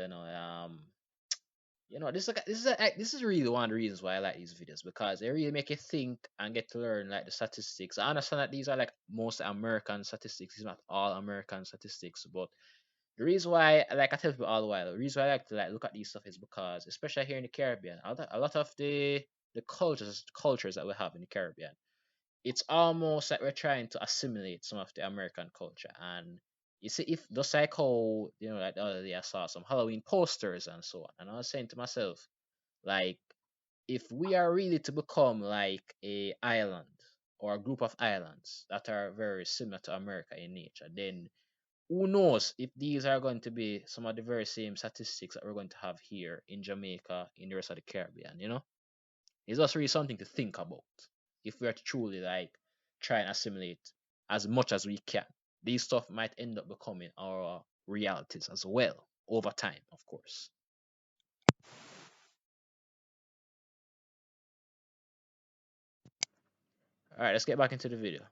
this is really one of the reasons why I like these videos, because they really make you think and get to learn like the statistics. I understand that these are like most American statistics, it's not all American statistics, but the reason why, like I tell people all the while, the reason why I like to like look at these stuff is because, especially here in the Caribbean, a lot of the cultures that we have in the Caribbean, it's almost like we're trying to assimilate some of the American culture. And you see, if just like how, like the other day I saw some Halloween posters and so on, and I was saying to myself, like, if we are really to become like a island or a group of islands that are very similar to America in nature, then who knows if these are going to be some of the very same statistics that we're going to have here in Jamaica, in the rest of the Caribbean. It's just really something to think about. If we are to truly like try and assimilate as much as we can, these stuff might end up becoming our realities as well over time, of course. All right, let's get back into the video.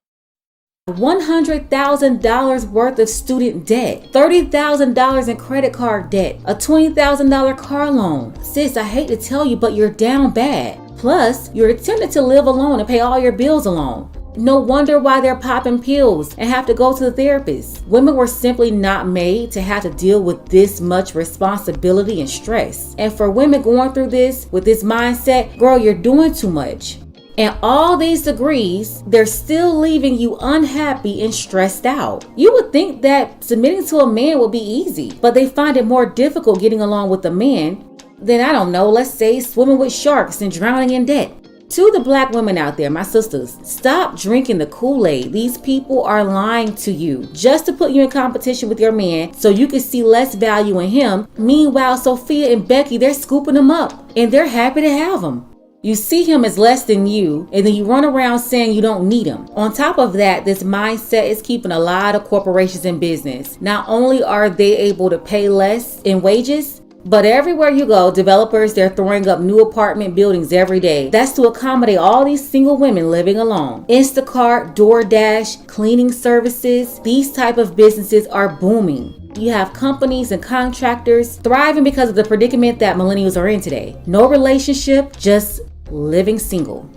$100,000 worth of student debt, $30,000 in credit card debt, a $20,000 car loan. Sis, I hate to tell you, but you're down bad. Plus, you're attempting to live alone and pay all your bills alone. No wonder why they're popping pills and have to go to the therapist. Women were simply not made to have to deal with this much responsibility and stress. And for women going through this with this mindset, girl, you're doing too much. And all these degrees, they're still leaving you unhappy and stressed out. You would think that submitting to a man would be easy, but they find it more difficult getting along with a man than, I don't know, let's say swimming with sharks and drowning in debt. To the black women out there, my sisters, stop drinking the Kool-Aid. These people are lying to you just to put you in competition with your man so you can see less value in him. Meanwhile, Sophia and Becky, they're scooping him up and they're happy to have him. You see him as less than you, and then you run around saying you don't need him. On top of that, this mindset is keeping a lot of corporations in business. Not only are they able to pay less in wages, but everywhere you go, developers, they're throwing up new apartment buildings every day. That's to accommodate all these single women living alone. Instacart, DoorDash, cleaning services, these type of businesses are booming. You have companies and contractors thriving because of the predicament that millennials are in today. No relationship, just living single.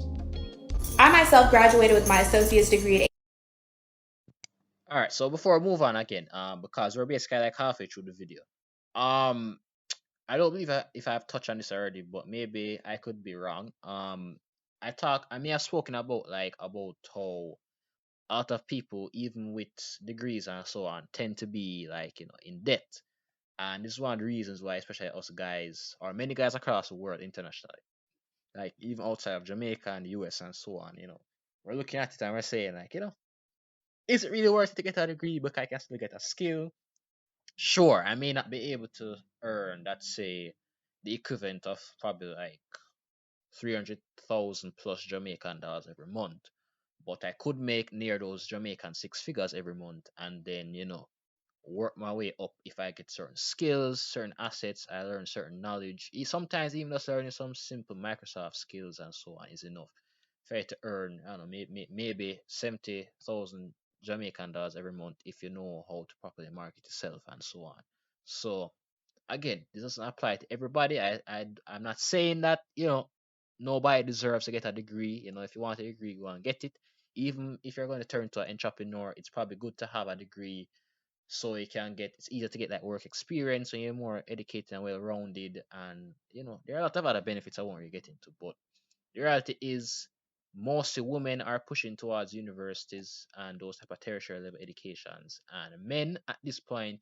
I myself graduated with my associate's degree at All right, so before we move on again, because we're basically like halfway through the video, um, I don't believe if I've touched on this already, but maybe I could be wrong. I may have spoken about how a lot of people, even with degrees and so on, tend to be like in debt, and this is one of the reasons why, especially us guys or many guys across the world internationally, like even outside of Jamaica and the US and so on, we're looking at it and we're saying like, is it really worth it to get a degree because I can still get a skill? Sure, I may not be able to earn, let's say, the equivalent of probably like 300,000 plus Jamaican dollars every month, but I could make near those Jamaican six figures every month, and then work my way up if I get certain skills, certain assets, I learn certain knowledge. Sometimes even just learning some simple Microsoft skills and so on is enough for you to earn, I don't know, maybe 70,000 Jamaican dollars every month if you know how to properly market yourself and so on. So again, this doesn't apply to everybody. I'm not saying that nobody deserves to get a degree. If you want a degree, go and get it. Even if you're going to turn to an entrepreneur, it's probably good to have a degree so you can get it's easier to get that work experience when you're more educated and well rounded, and there are a lot of other benefits I won't really get into, but the reality is mostly women are pushing towards universities and those type of tertiary level educations, and men at this point,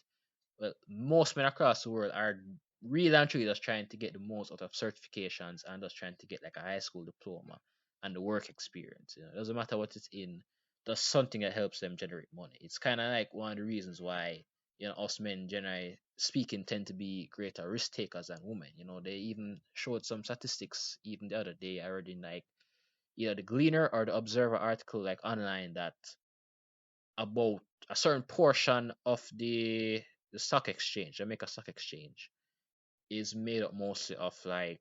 well, most men across the world are really and truly just trying to get the most out of certifications and just trying to get like a high school diploma and the work experience. It doesn't matter what it's in, just something that helps them generate money. It's kind of like one of the reasons why us men generally speaking tend to be greater risk takers than women. They even showed some statistics even the other day. I read in like either the Gleaner or the Observer article like online that about a certain portion of the stock exchange, Jamaica Stock Exchange, is made up mostly of like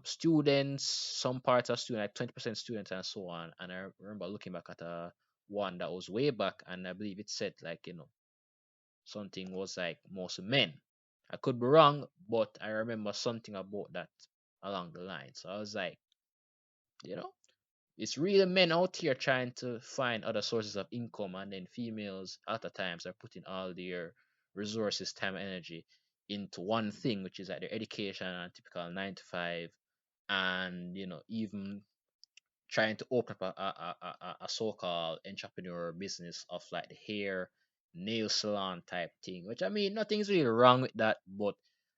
students, some parts are student, like 20% students and so on. And I remember looking back at a one that was way back, and I believe it said like something was like most men. I could be wrong, but I remember something about that along the line. So I was like, you know, it's really men out here trying to find other sources of income, and then females at the times are putting all their resources, time, and energy into one thing, which is like their education and typical 9 to 5, and even trying to open up a so-called entrepreneur business of like the hair nail salon type thing, which I mean nothing's really wrong with that, but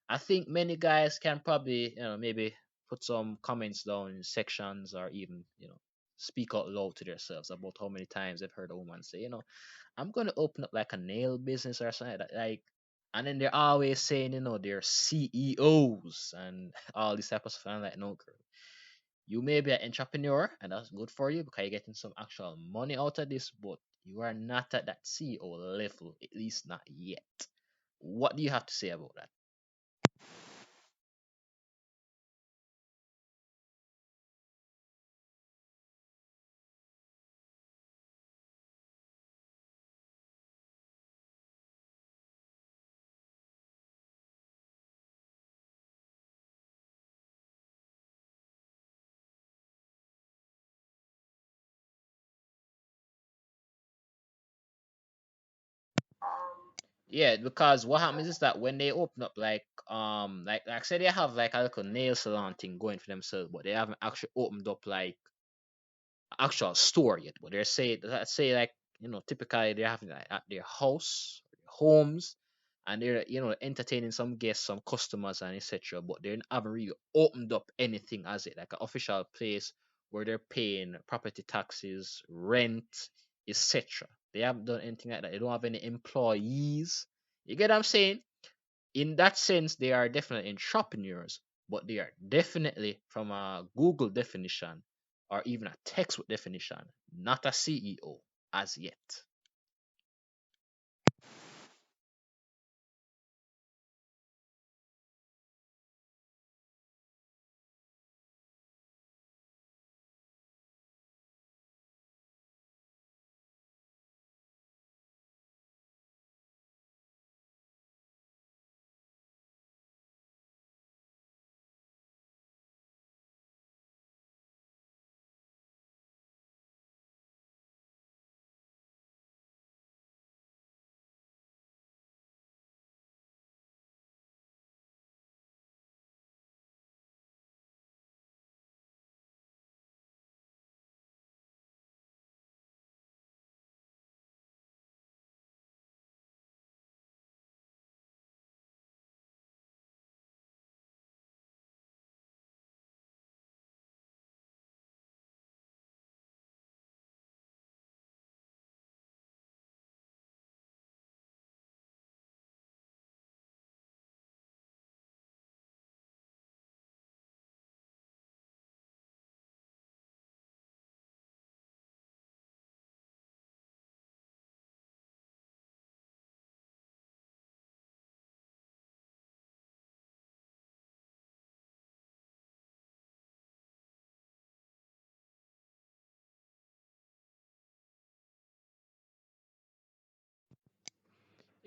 I think many guys can probably maybe put some comments down in sections, or even speak out loud to themselves about how many times they've heard a woman say, I'm gonna open up like a nail business or something like that, like, and then they're always saying they're CEOs and all this type of stuff. And I'm like, no, girl, you may be an entrepreneur, and that's good for you because you're getting some actual money out of this, but you are not at that CEO level, at least not yet. What do you have to say about that? Um, Yeah, because what happens is that when they open up like say they have like a little nail salon thing going for themselves, but they haven't actually opened up like actual store yet. But they're say let's say like typically they're having like at their house, their homes, and they're entertaining some guests, some customers, and etc. But they haven't really opened up anything as it like an official place where they're paying property taxes, rent, etc. They haven't done anything like that. They don't have any employees. You get what I'm saying? In that sense, they are definitely entrepreneurs, but they are definitely, from a Google definition or even a textbook definition, not a CEO as yet.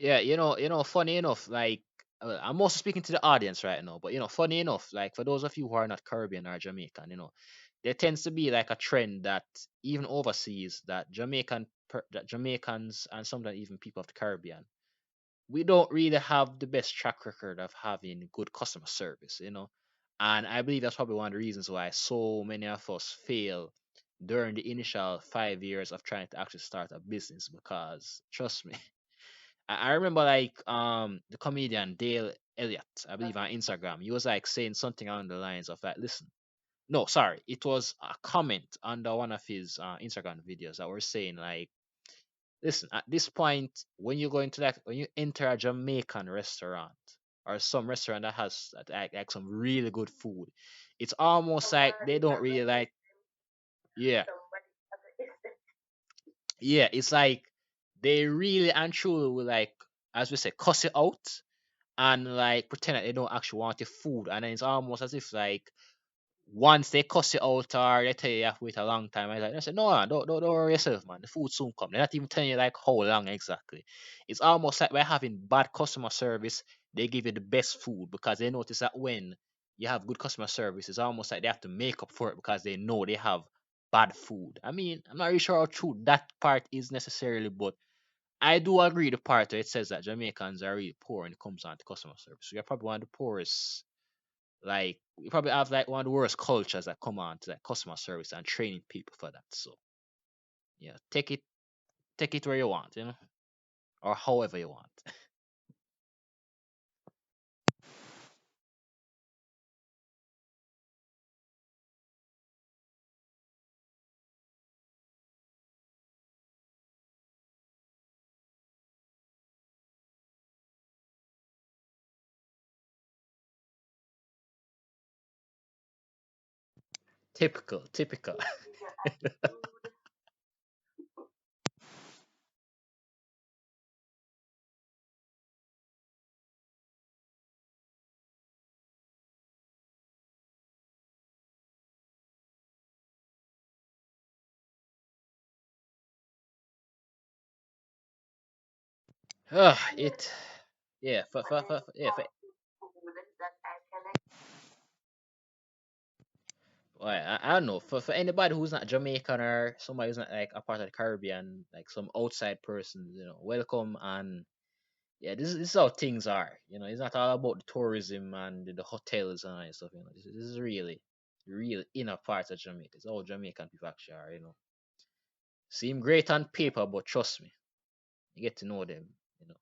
Yeah, funny enough, like I'm also speaking to the audience right now, but funny enough, like for those of you who are not Caribbean or Jamaican, there tends to be like a trend that even overseas that that Jamaicans and sometimes even people of the Caribbean, we don't really have the best track record of having good customer service. And I believe that's probably one of the reasons why so many of us fail during the initial 5 years of trying to actually start a business because trust me, I remember like the comedian Dale Elliott, I believe on Instagram, he was like saying something along the lines of like, listen, no, sorry, it was a comment under one of his Instagram videos that were saying like, listen, at this point, when you go into like when you enter a Jamaican restaurant or some restaurant that has like some really good food, it's almost like Somebody they don't has a really like, yeah, somebody has a yeah, it's like they really and truly will like, as we say, cuss it out and like pretend that they don't actually want your food, and then it's almost as if like once they cuss you out or they tell you have to wait a long time, I said, no, man, don't worry yourself, man. The food soon come. They're not even telling you like how long exactly. It's almost like by having bad customer service, they give you the best food because they notice that when you have good customer service, it's almost like they have to make up for it because they know they have bad food. I mean, I'm not really sure how true that part is necessarily, but I do agree the part where it says that Jamaicans are really poor when it comes on to customer service. We're probably one of the poorest, like we probably have like one of the worst cultures that come on to like customer service and training people for that. So yeah, take it where you want, or however you want. Typical. your attitude. Yes, It, yeah, but then yeah, food that I can well, I don't know for anybody who's not Jamaican or somebody who's not like a part of the Caribbean, like some outside person, welcome. And yeah, this is how things are. It's not all about the tourism and the hotels and all that stuff. This is really the real inner part of Jamaica. It's all Jamaican people actually are. Seem great on paper, but trust me, you get to know them. You know,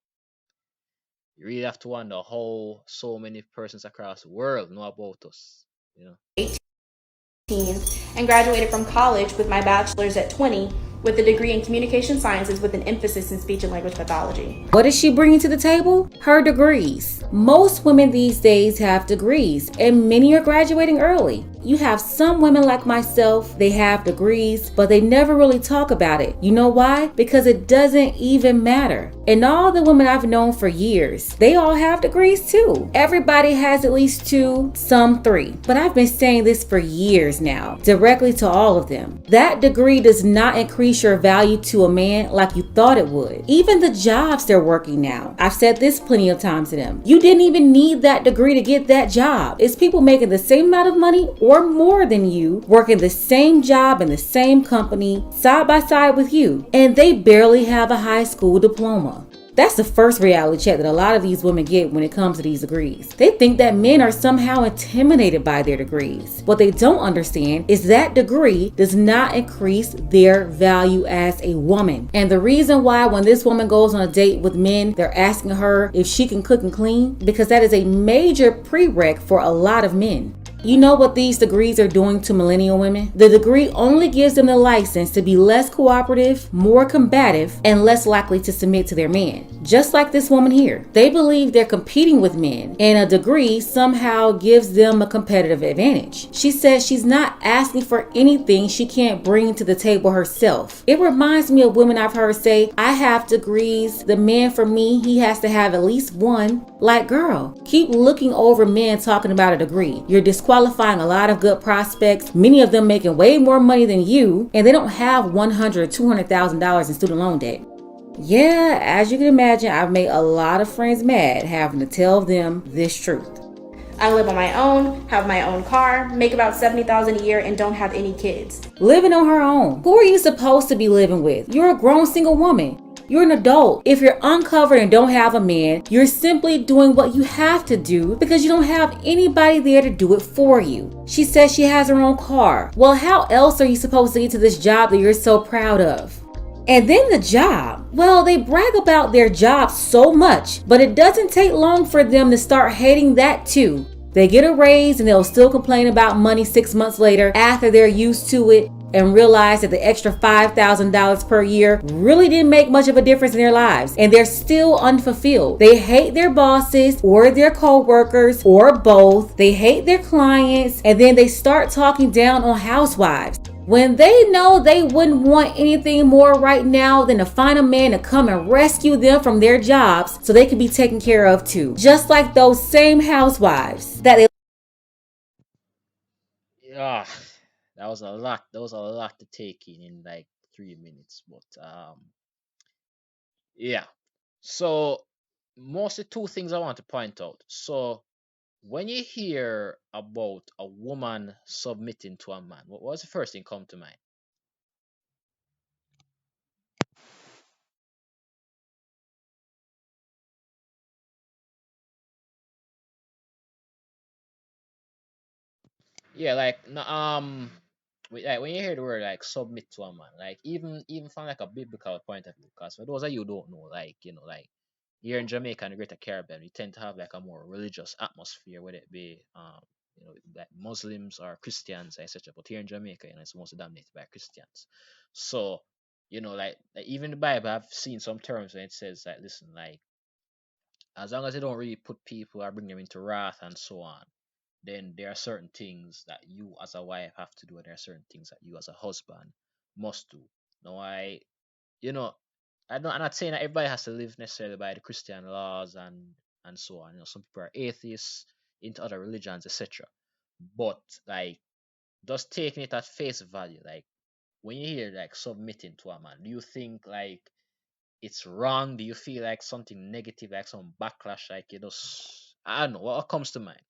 you really have to wonder how so many persons across the world know about us. You know. 18 and graduated from college with my bachelor's at 20 with a degree in communication sciences with an emphasis in speech and language pathology. What is she bringing to the table? Her degrees. Most women these days have degrees, and many are graduating early. You have some women like myself, they have degrees, but they never really talk about it. You know why? Because it doesn't even matter. And all the women I've known for years, they all have degrees too. Everybody has at least 2, some 3. But I've been saying this for years now, directly to all of them. That degree does not increase your value to a man like you thought it would. Even the jobs they're working now. I've said this plenty of times to them. You didn't even need that degree to get that job. It's people making the same amount of money or more than you, working the same job in the same company, side by side with you, and they barely have a high school diploma. That's the first reality check that a lot of these women get when it comes to these degrees. They think that men are somehow intimidated by their degrees. What they don't understand is that degree does not increase their value as a woman. And the reason why when this woman goes on a date with men, they're asking her if she can cook and clean, because that is a major prereq for a lot of men. You know what these degrees are doing to millennial women? The degree only gives them the license to be less cooperative, more combative, and less likely to submit to their man. Just like this woman here. They believe they're competing with men, and a degree somehow gives them a competitive advantage. She says she's not asking for anything she can't bring to the table herself. It reminds me of women I've heard say, I have degrees, the man for me, he has to have at least one. Like, girl, keep looking over men talking about a degree. You're disqualifying a lot of good prospects, many of them making way more money than you, and they don't have $100,000, $200,000 in student loan debt. Yeah, as you can imagine, I've made a lot of friends mad having to tell them this truth. I live on my own, have my own car, make about 70,000 a year, and don't have any kids. Living on her own. Who are you supposed to be living with? You're a grown single woman. You're an adult. If you're uncovered and don't have a man, you're simply doing what you have to do because you don't have anybody there to do it for you. She says she has her own car. Well, how else are you supposed to get to this job that you're so proud of? And then the job. Well, they brag about their job so much, but it doesn't take long for them to start hating that too. They get a raise and they'll still complain about money 6 months later after they're used to it and realize that the extra $5,000 per year really didn't make much of a difference in their lives, and they're still unfulfilled. They hate their bosses or their co-workers or both. They hate their clients, and then they start talking down on housewives when they know they wouldn't want anything more right now than to find a man to come and rescue them from their jobs so they can be taken care of too. Just like those same housewives that they Yeah, that was a lot. That was a lot to take in like 3 minutes. But yeah. So mostly two things I want to point out. So when you hear about a woman submitting to a man, what was the first thing come to mind? Yeah, like like when you hear the word like submit to a man, like even from like a biblical point of view, because for those of you who don't know, like like here in Jamaica and the Greater Caribbean, we tend to have like a more religious atmosphere, whether it be like Muslims or Christians, etc. But here in Jamaica, it's mostly dominated by Christians. So like even the Bible, I've seen some terms and it says like, listen, like as long as they don't really put people or bring them into wrath and so on, then there are certain things that you as a wife have to do, and there are certain things that you as a husband must do. Now, you know, I'm not saying that everybody has to live necessarily by the Christian laws and so on. Some people are atheists into other religions, etc. But like, just taking it at face value, like when you hear like submitting to a man, do you think like it's wrong? Do you feel like something negative, like some backlash, like just I don't know what comes to mind?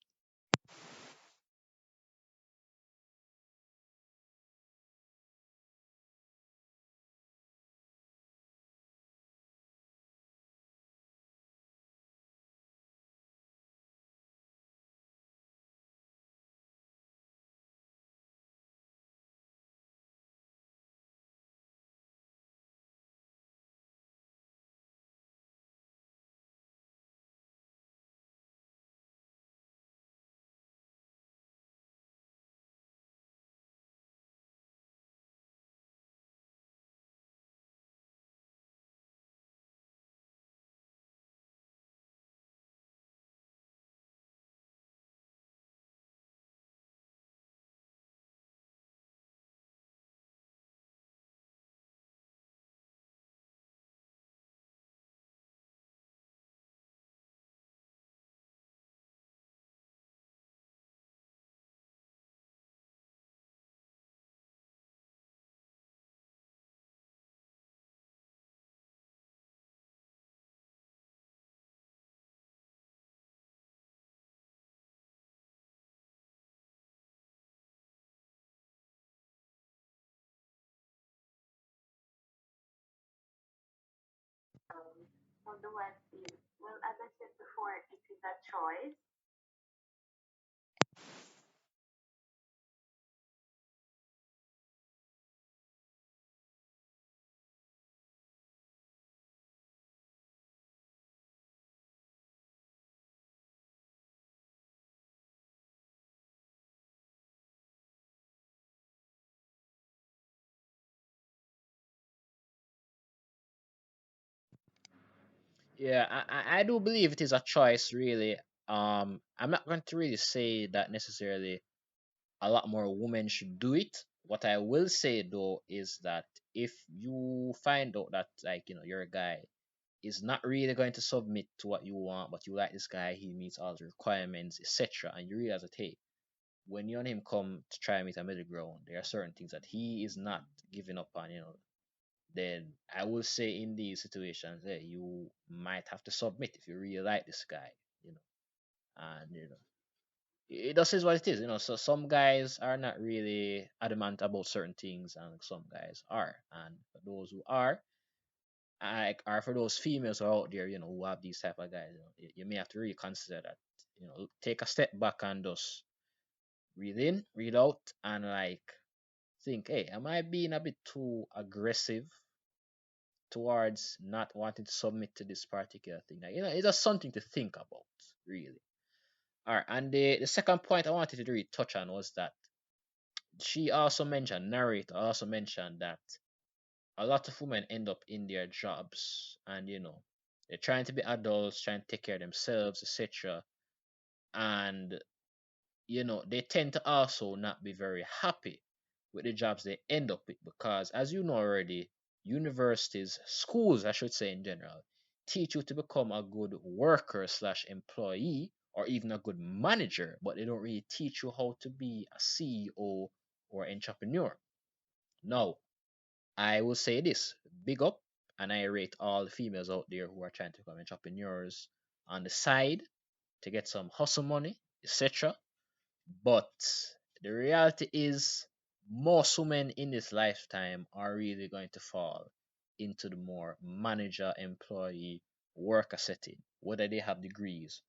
How do I feel? Well, as I said before, it is a choice. Yeah, I do believe it is a choice, really. I'm not going to really say that necessarily a lot more women should do it. What I will say though is that if you find out that like your guy is not really going to submit to what you want, but you like this guy, he meets all the requirements, etc., and you realize that hey, when you and him come to try and meet a middle ground, there are certain things that he is not giving up on. then I will say in these situations, you might have to submit if you really like this guy, you know, and it just is what it is, So some guys are not really adamant about certain things, and some guys are. And for those who are, like, are for those females who are out there, who have these type of guys, you may have to really consider that, take a step back and just breathe in, breathe out, and like think, hey, am I being a bit too aggressive towards not wanting to submit to this particular thing? Like, it's just something to think about, really. All right, and the second point I wanted to really touch on was that she also mentioned, narrator also mentioned that a lot of women end up in their jobs, and they're trying to be adults, trying to take care of themselves, etc. And they tend to also not be very happy with the jobs they end up with, because as you know already, universities, schools, I should say in general, teach you to become a good worker slash employee or even a good manager, but they don't really teach you how to be a CEO or entrepreneur. Now, I will say this: big up, and I rate all the females out there who are trying to become entrepreneurs on the side to get some hustle money, etc. But the reality is, most women in this lifetime are really going to fall into the more manager, employee, worker setting, whether they have degrees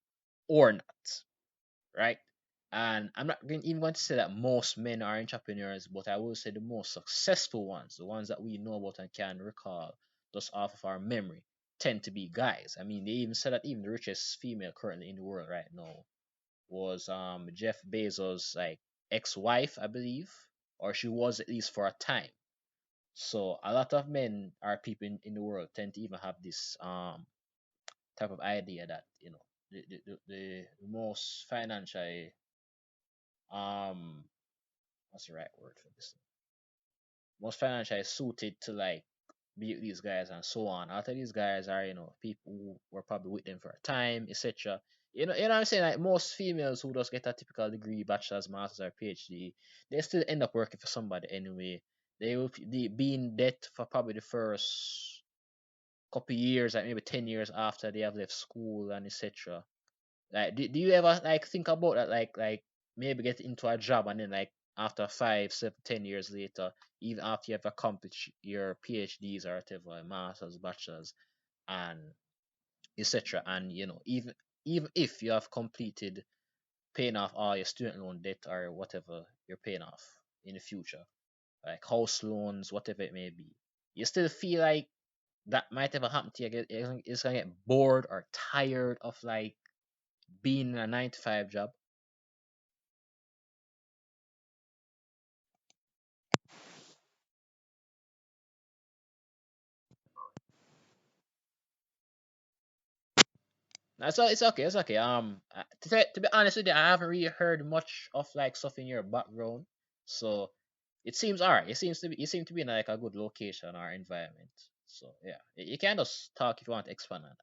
or not, right? And I'm not even going to say that most men are entrepreneurs, but I will say the most successful ones, the ones that we know about and can recall just off of our memory, tend to be guys. I mean, they even said that even the richest female currently in the world right now was Jeff Bezos' like ex-wife, I believe, or she was at least for a time. So a lot of men or people in the world tend to even have this type of idea that the most financially um what's the right word for this, most financially suited to like be with these guys and so on. After these guys are, people who were probably with them for a time, etc. What I'm saying? Like most females who just get a typical degree, bachelor's, master's, or PhD, they still end up working for somebody anyway. They will be in debt for probably the first couple years, like maybe 10 years after they have left school and etc. Like, do you ever like think about that? Like maybe get into a job and then like after 5, 7, 10 years later, even after you have accomplished your PhDs or whatever, masters, bachelors, and etc. And even if you have completed paying off all your student loan debt or whatever you're paying off in the future, like house loans, whatever it may be, you still feel like that might ever happen to you. It's gonna get bored or tired of like being in a 9 to 5 job. So it's okay. It's okay. To be honest with you, I haven't really heard much of like stuff in your background, so it seems alright. You seem to be in like a good location or environment. So yeah, you can just talk if you want to expand on that.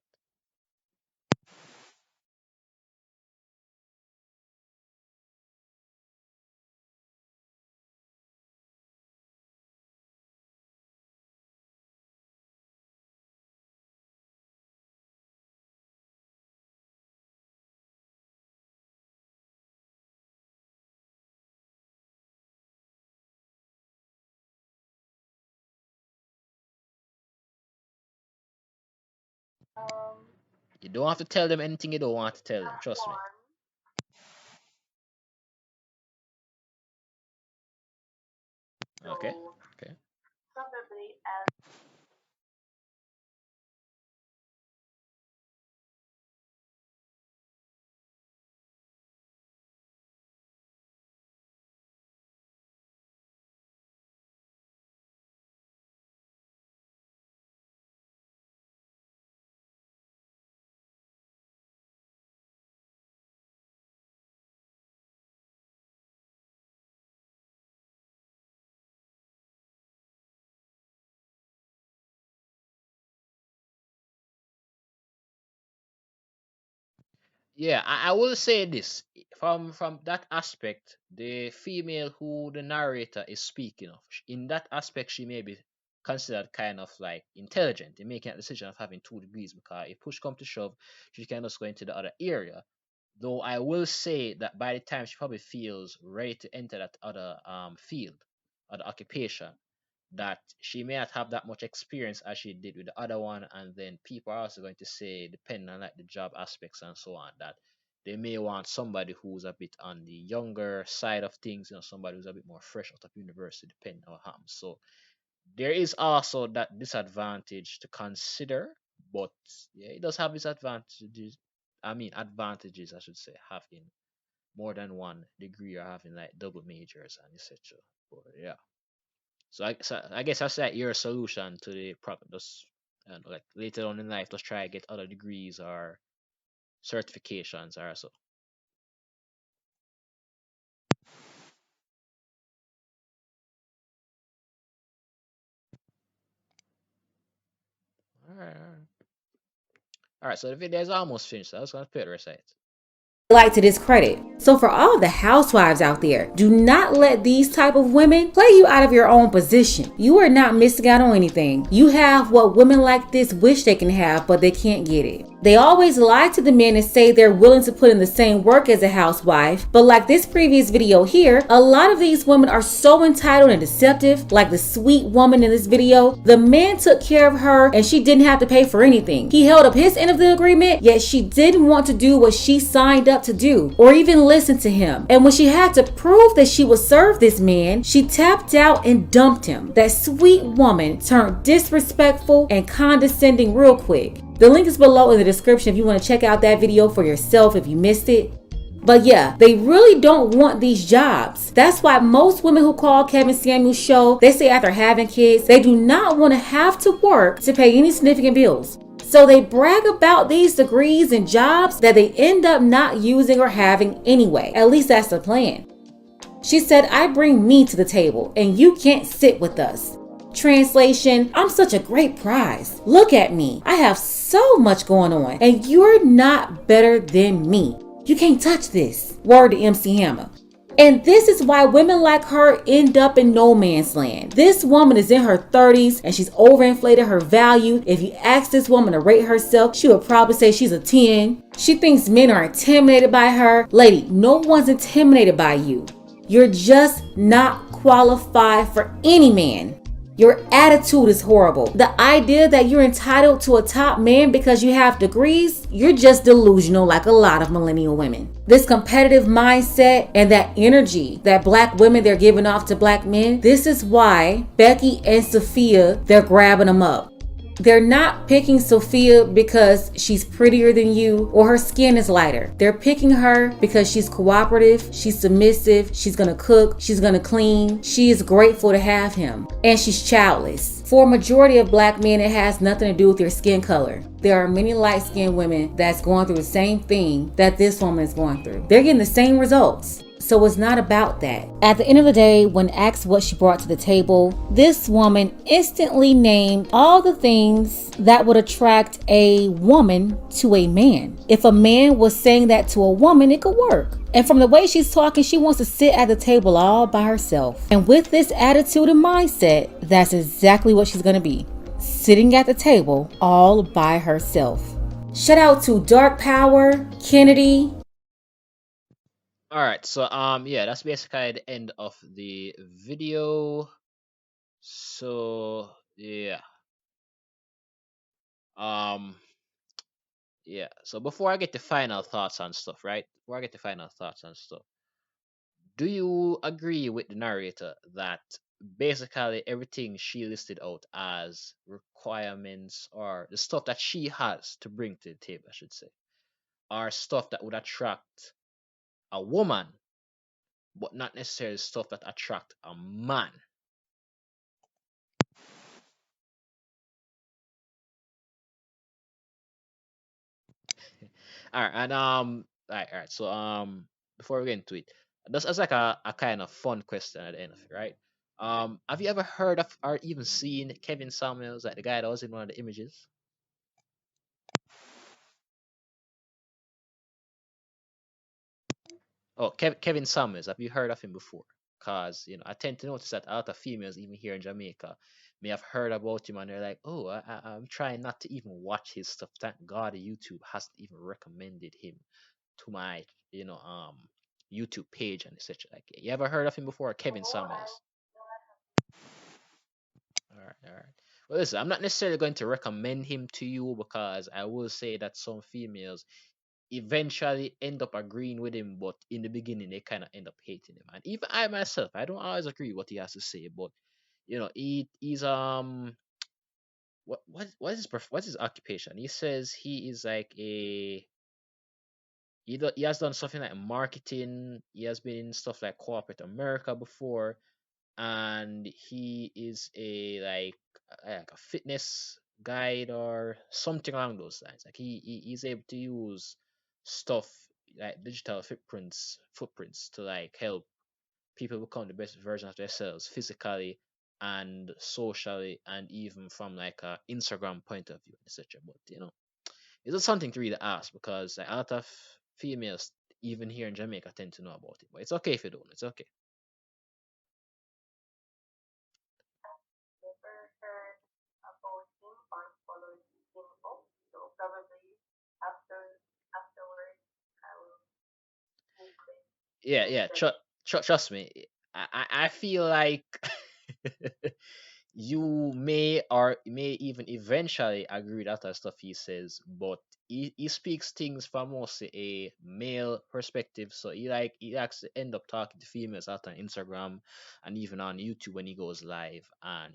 Um, You don't have to tell them anything you don't want to tell them. that Trust me. one. Okay. So Okay. probably as Yeah, I will say this from that aspect, the female who the narrator is speaking of, in that aspect, she may be considered kind of like intelligent in making a decision of having 2 degrees, because if push come to shove, she can just go into the other area. Though I will say that by the time she probably feels ready to enter that other field, other occupation, that she may not have that much experience as she did with the other one, and then people are also going to say, depending on like the job aspects and so on, that they may want somebody who's a bit on the younger side of things, somebody who's a bit more fresh out of university, depending on what happens. So there is also that disadvantage to consider, but yeah, it does have its advantages. I mean, advantages, I should say, having more than 1 degree or having like double majors and etc. But yeah, so I guess that's like your solution to the problem. Just like later on in life, just try to get other degrees or certifications or so. All right, all right. All right, so the video is almost finished. So I was gonna put it right. Like to discredit. So for all the housewives out there, do not let these type of women play you out of your own position. You are not missing out on anything. You have what women like this wish they can have, but they can't get it. They always lie to the men and say they're willing to put in the same work as a housewife, but like this previous video here, a lot of these women are so entitled and deceptive. Like the sweet woman in this video, the man took care of her and she didn't have to pay for anything. He held up his end of the agreement, yet she didn't want to do what she signed up to do or even listen to him. And when she had to prove that she would serve this man, she tapped out and dumped him. That sweet woman turned disrespectful and condescending real quick. The link is below in the description if you want to check out that video for yourself if you missed it. But yeah, they really don't want these jobs. That's why most women who call Kevin Samuels' show, they say after having kids, they do not want to have to work to pay any significant bills. So they brag about these degrees and jobs that they end up not using or having anyway. At least that's the plan. She said, I bring me to the table and you can't sit with us. Translation, I'm such a great prize. Look at me. I have so much going on and you're not better than me. You can't touch this. Word to MC Hammer. And this is why women like her end up in no man's land. This woman is in her 30s and she's overinflated her value. If you ask this woman to rate herself, she would probably say she's a 10. She thinks men are intimidated by her. Lady, no one's intimidated by you. You're just not qualified for any man. Your attitude is horrible. The idea that you're entitled to a top man because you have degrees, you're just delusional like a lot of millennial women. This competitive mindset and that energy that black women they're giving off to black men, this is why Becky and Sophia, they're grabbing them up. They're not picking Sophia because she's prettier than you or her skin is lighter. They're picking her because she's cooperative, she's submissive, she's gonna cook, she's gonna clean, she is grateful to have him, and she's childless. For a majority of black men, it has nothing to do with their skin color. There are many light-skinned women that's going through the same thing that this woman is going through. They're getting the same results. So it's not about that. At the end of the day, when asked what she brought to the table, this woman instantly named all the things that would attract a woman to a man. If a man was saying that to a woman, it could work. And from the way she's talking, she wants to sit at the table all by herself. And with this attitude and mindset, that's exactly what she's going to be. Sitting at the table all by herself. Shout out to Dark Power, Kennedy. All right, so yeah, that's basically the end of the video. So yeah, um, yeah. So before I get the final thoughts on stuff, right? Before I get the final thoughts on stuff, do you agree with the narrator that basically everything she listed out as requirements or the stuff that she has to bring to the table, I should say, are stuff that would attract a woman, but not necessarily stuff that attract a man? All right, and all right. So before we get into it, this is like a kind of fun question at the end of it, right? Have you ever heard of or even seen Kevin Samuels, like the guy that was in one of the images? Oh, Kevin Samuels. Have you heard of him before? because I tend to notice that a lot of females, even here in Jamaica, may have heard about him and they're like, oh, I'm trying not to even watch his stuff. Thank God YouTube hasn't even recommended him to my YouTube page and etc. Like, you ever heard of him before, Kevin No, I Samuels? no, I have. All right, all right. Well, listen, I'm not necessarily going to recommend him to you because I will say that some females eventually end up agreeing with him, but in the beginning they kind of end up hating him. And even I myself, I don't always agree with what he has to say, but he's what's his occupation? He says he is like he has done something like marketing. He has been in stuff like corporate America before, and he is like a fitness guide or something along those lines. Like he's able to use stuff like digital footprints to like help people become the best version of themselves physically and socially and even from like a Instagram point of view, etc. But it's just something to really ask because like, a lot of females even here in Jamaica tend to know about it. But it's okay if you don't. It's okay. Never heard about him or followed him up. So probably afterwards I will Google it. Yeah, yeah. Google it. Trust me. I feel like you may even eventually agree with that other stuff he says, but he speaks things from mostly a male perspective. So he actually end up talking to females out on Instagram and even on YouTube when he goes live. And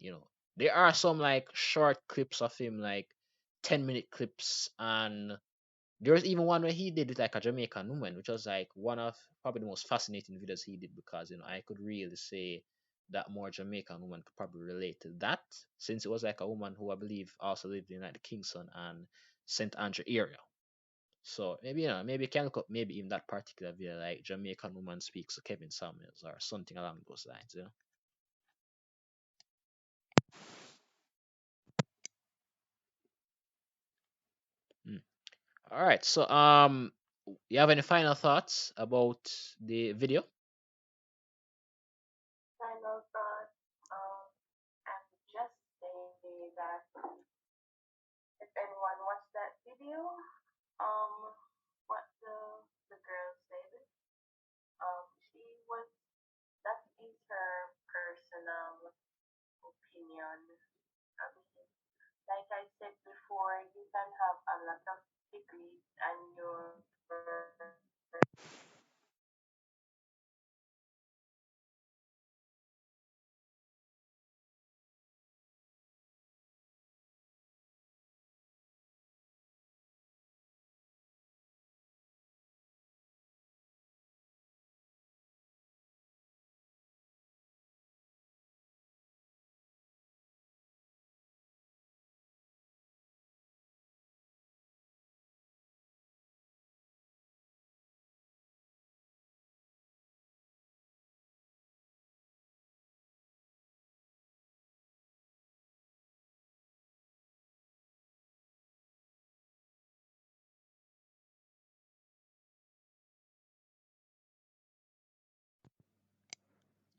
there are some like short clips of him, like 10-minute clips, and there was even one where he did with like a Jamaican woman, which was like one of probably the most fascinating videos he did because I could really say that more Jamaican woman could probably relate to that since it was like a woman who I believe also lived in like the Kingston and St. Andrew area. So maybe maybe you can look up maybe in that particular video like Jamaican woman speaks to Kevin Samuels or something along those lines. Mm. All right. So you have any final thoughts about the video? Final thought. I'm just say that if anyone watched that video, what the girl said, she was that is her personal opinion. I mean, like I said before, you can have a lot of degrees and your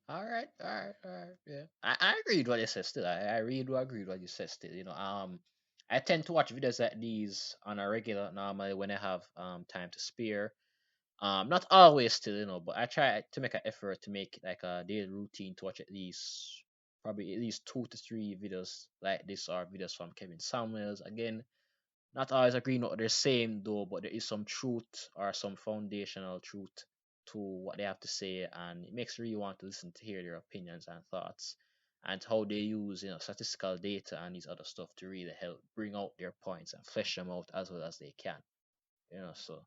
All right, all right. Yeah, I agree with what you said. Still, I really do agree with what you said. Still, I tend to watch videos like these on a regular normally when I have time to spare. Not always still, but I try to make an effort to make like a daily routine to watch at least probably at least 2 to 3 videos like this or videos from Kevin Samuels. Again, not always agreeing with what they're saying though, but there is some truth or some foundational truth to what they have to say, and it makes you really want to listen to hear their opinions and thoughts and how they use statistical data and these other stuff to really help bring out their points and flesh them out as well as they can. So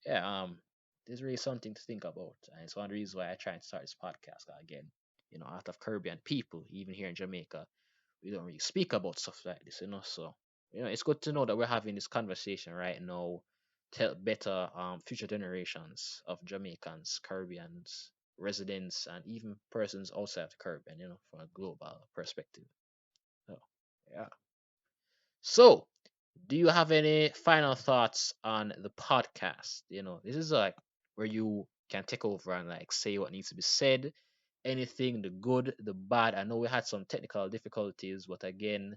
yeah, there's really something to think about, and it's one of the reasons why I try and start this podcast again. Out of Caribbean people, even here in Jamaica, we don't really speak about stuff like this. So it's good to know that we're having this conversation right now to help better future generations of Jamaicans, Caribbeans, residents, and even persons outside of the Caribbean, from a global perspective. So yeah. So, do you have any final thoughts on the podcast? This is like where you can take over and like say what needs to be said. Anything, the good, the bad. I know we had some technical difficulties, but again,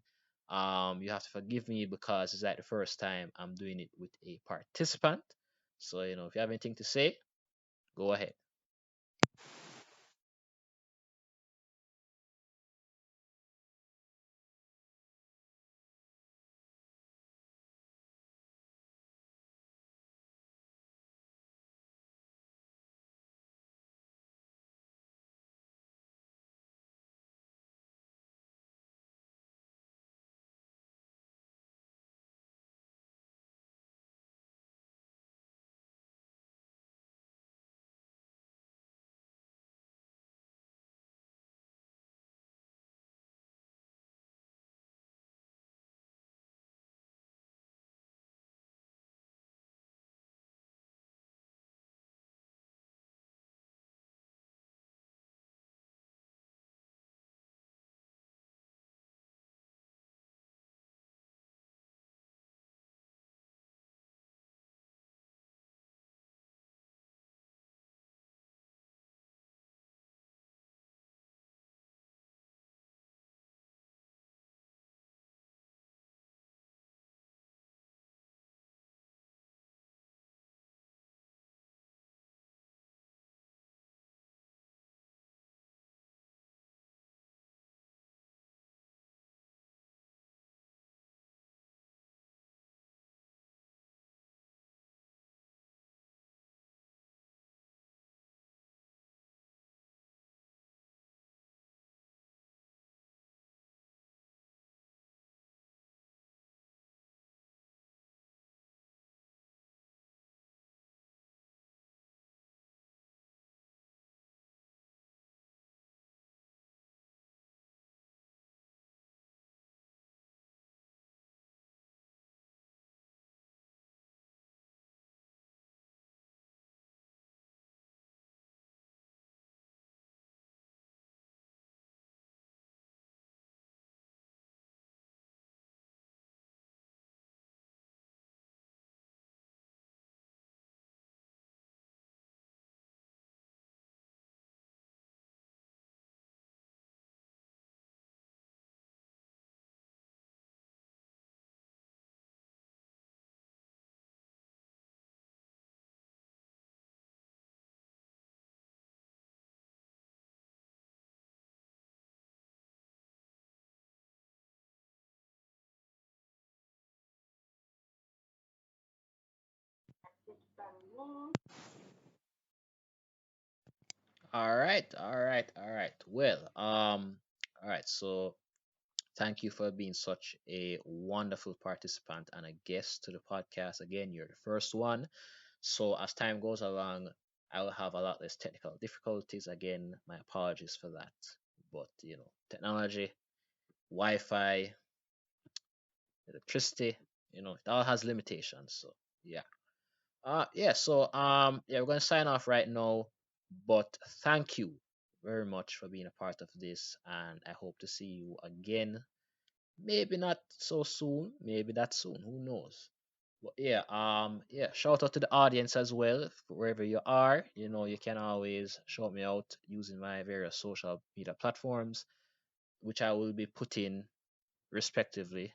you have to forgive me because it's like the first time I'm doing it with a participant. So, if you have anything to say, go ahead. That's it from me. All right, all right, all right. Well, all right. So thank you for being such a wonderful participant and a guest to the podcast. Again, you're the first one. So as time goes along, I will have a lot less technical difficulties. Again, my apologies for that. But technology, Wi-Fi, electricity, it all has limitations. So yeah. Yeah, so yeah, we're gonna sign off right now. But thank you very much for being a part of this, and I hope to see you again. Maybe not so soon, maybe that soon, who knows. But yeah, yeah, shout out to the audience as well, wherever you are. You can always shout me out using my various social media platforms, which I will be putting respectively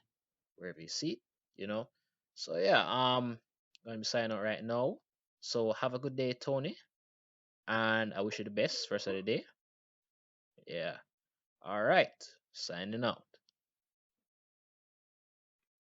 wherever you see, you know. So yeah, I'm gonna be signing out right now. So have a good day, Tony, and I wish you the best first of the day. Yeah. All right. Signing out.